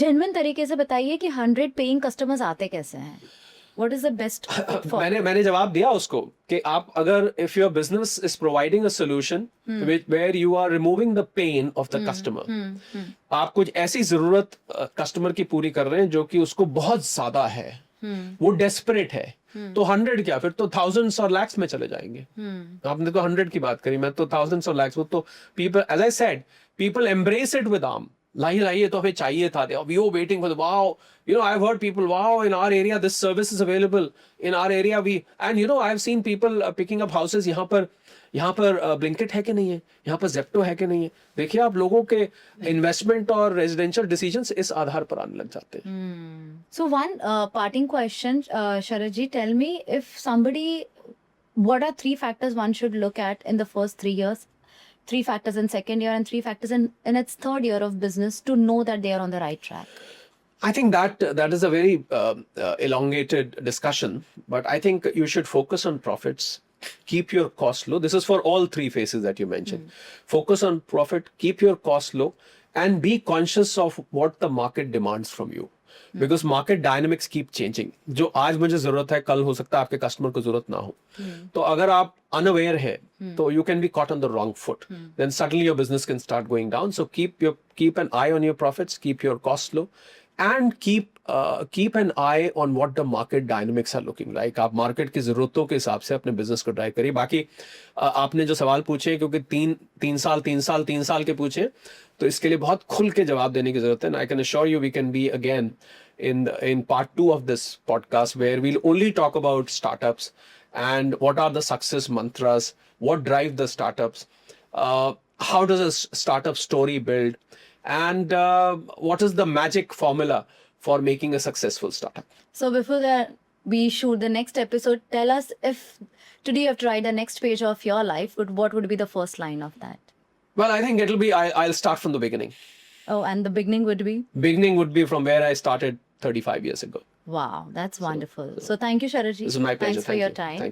Genuine तरीके से बताइए कि 100 paying customers आते कैसे हैं? What is the best for? मैंने जवाब दिया उसको कि आप अगर if your business is providing a solution where you are removing the pain of the customer, आप कुछ ऐसी जरूरत कस्टमर की पूरी कर रहे हैं जो कि उसको बहुत ज्यादा है, वो डेस्परेट है, तो 100 क्या, फिर तो thousands और lakhs में चले जाएंगे. आपने तो 100 की बात करी, मैं तो thousands और lakhs. वो तो people, as I said, people embrace it with arm. लाइए तो हमें चाहिए था. We were waiting for the wow. I've heard people, wow, in our area this service is available. In our area and I've seen people picking up houses. यहाँ पर Blinkit है कि नहीं है, यहाँ पर Zepto है कि नहीं है. देखिए आप लोगों के इन्वेस्टमेंट और रेजिडेंशियल डिसीजंस इस आधार पर आने लग जाते हैं. So one parting question, Sharad ji, tell me what are 3 factors one should look at in the first 3 years, 3 factors in second year and 3 factors in its third year of business to know that they are on the right track? I think that is a very elongated discussion, but I think you should focus on profits. Keep your cost low. This is for all 3 phases that you mentioned. Focus on profit, keep your cost low, and be conscious of what the market demands from you. Because market dynamics keep changing. जो आज मुझे जरूरत है, कल हो सकता है आपके कस्टमर को जरूरत ना हो. तो अगर आप unaware है, तो you can be caught on the wrong foot. Then suddenly your business can start going down. So keep an eye on your profits, keep your costs low, and keep an eye on what the market dynamics are looking like. आप market की जरूरतों के हिसाब से अपने business को drive करिए. बाकी आपने जो सवाल पूछे, क्योंकि तीन साल के पूछे, तो इसके लिए बहुत खुल के जवाब देने की जरूरत है. And I can assure you we can be again in part 2 of this podcast where we'll only talk about startups and what are the success mantras, what drive the startups, how does a startup story build, and what is the magic formula for making a successful startup. So before we shoot the next episode, tell us if today you have to write the next page of your life, what would be the first line of that? Well, I think it'll be, I'll start from the beginning. Oh, and the beginning would be? Beginning would be from where I started 35 years ago. Wow, that's wonderful. So thank you, Sharad ji. This is my pleasure. Thanks for Thank your you. time. Thank you.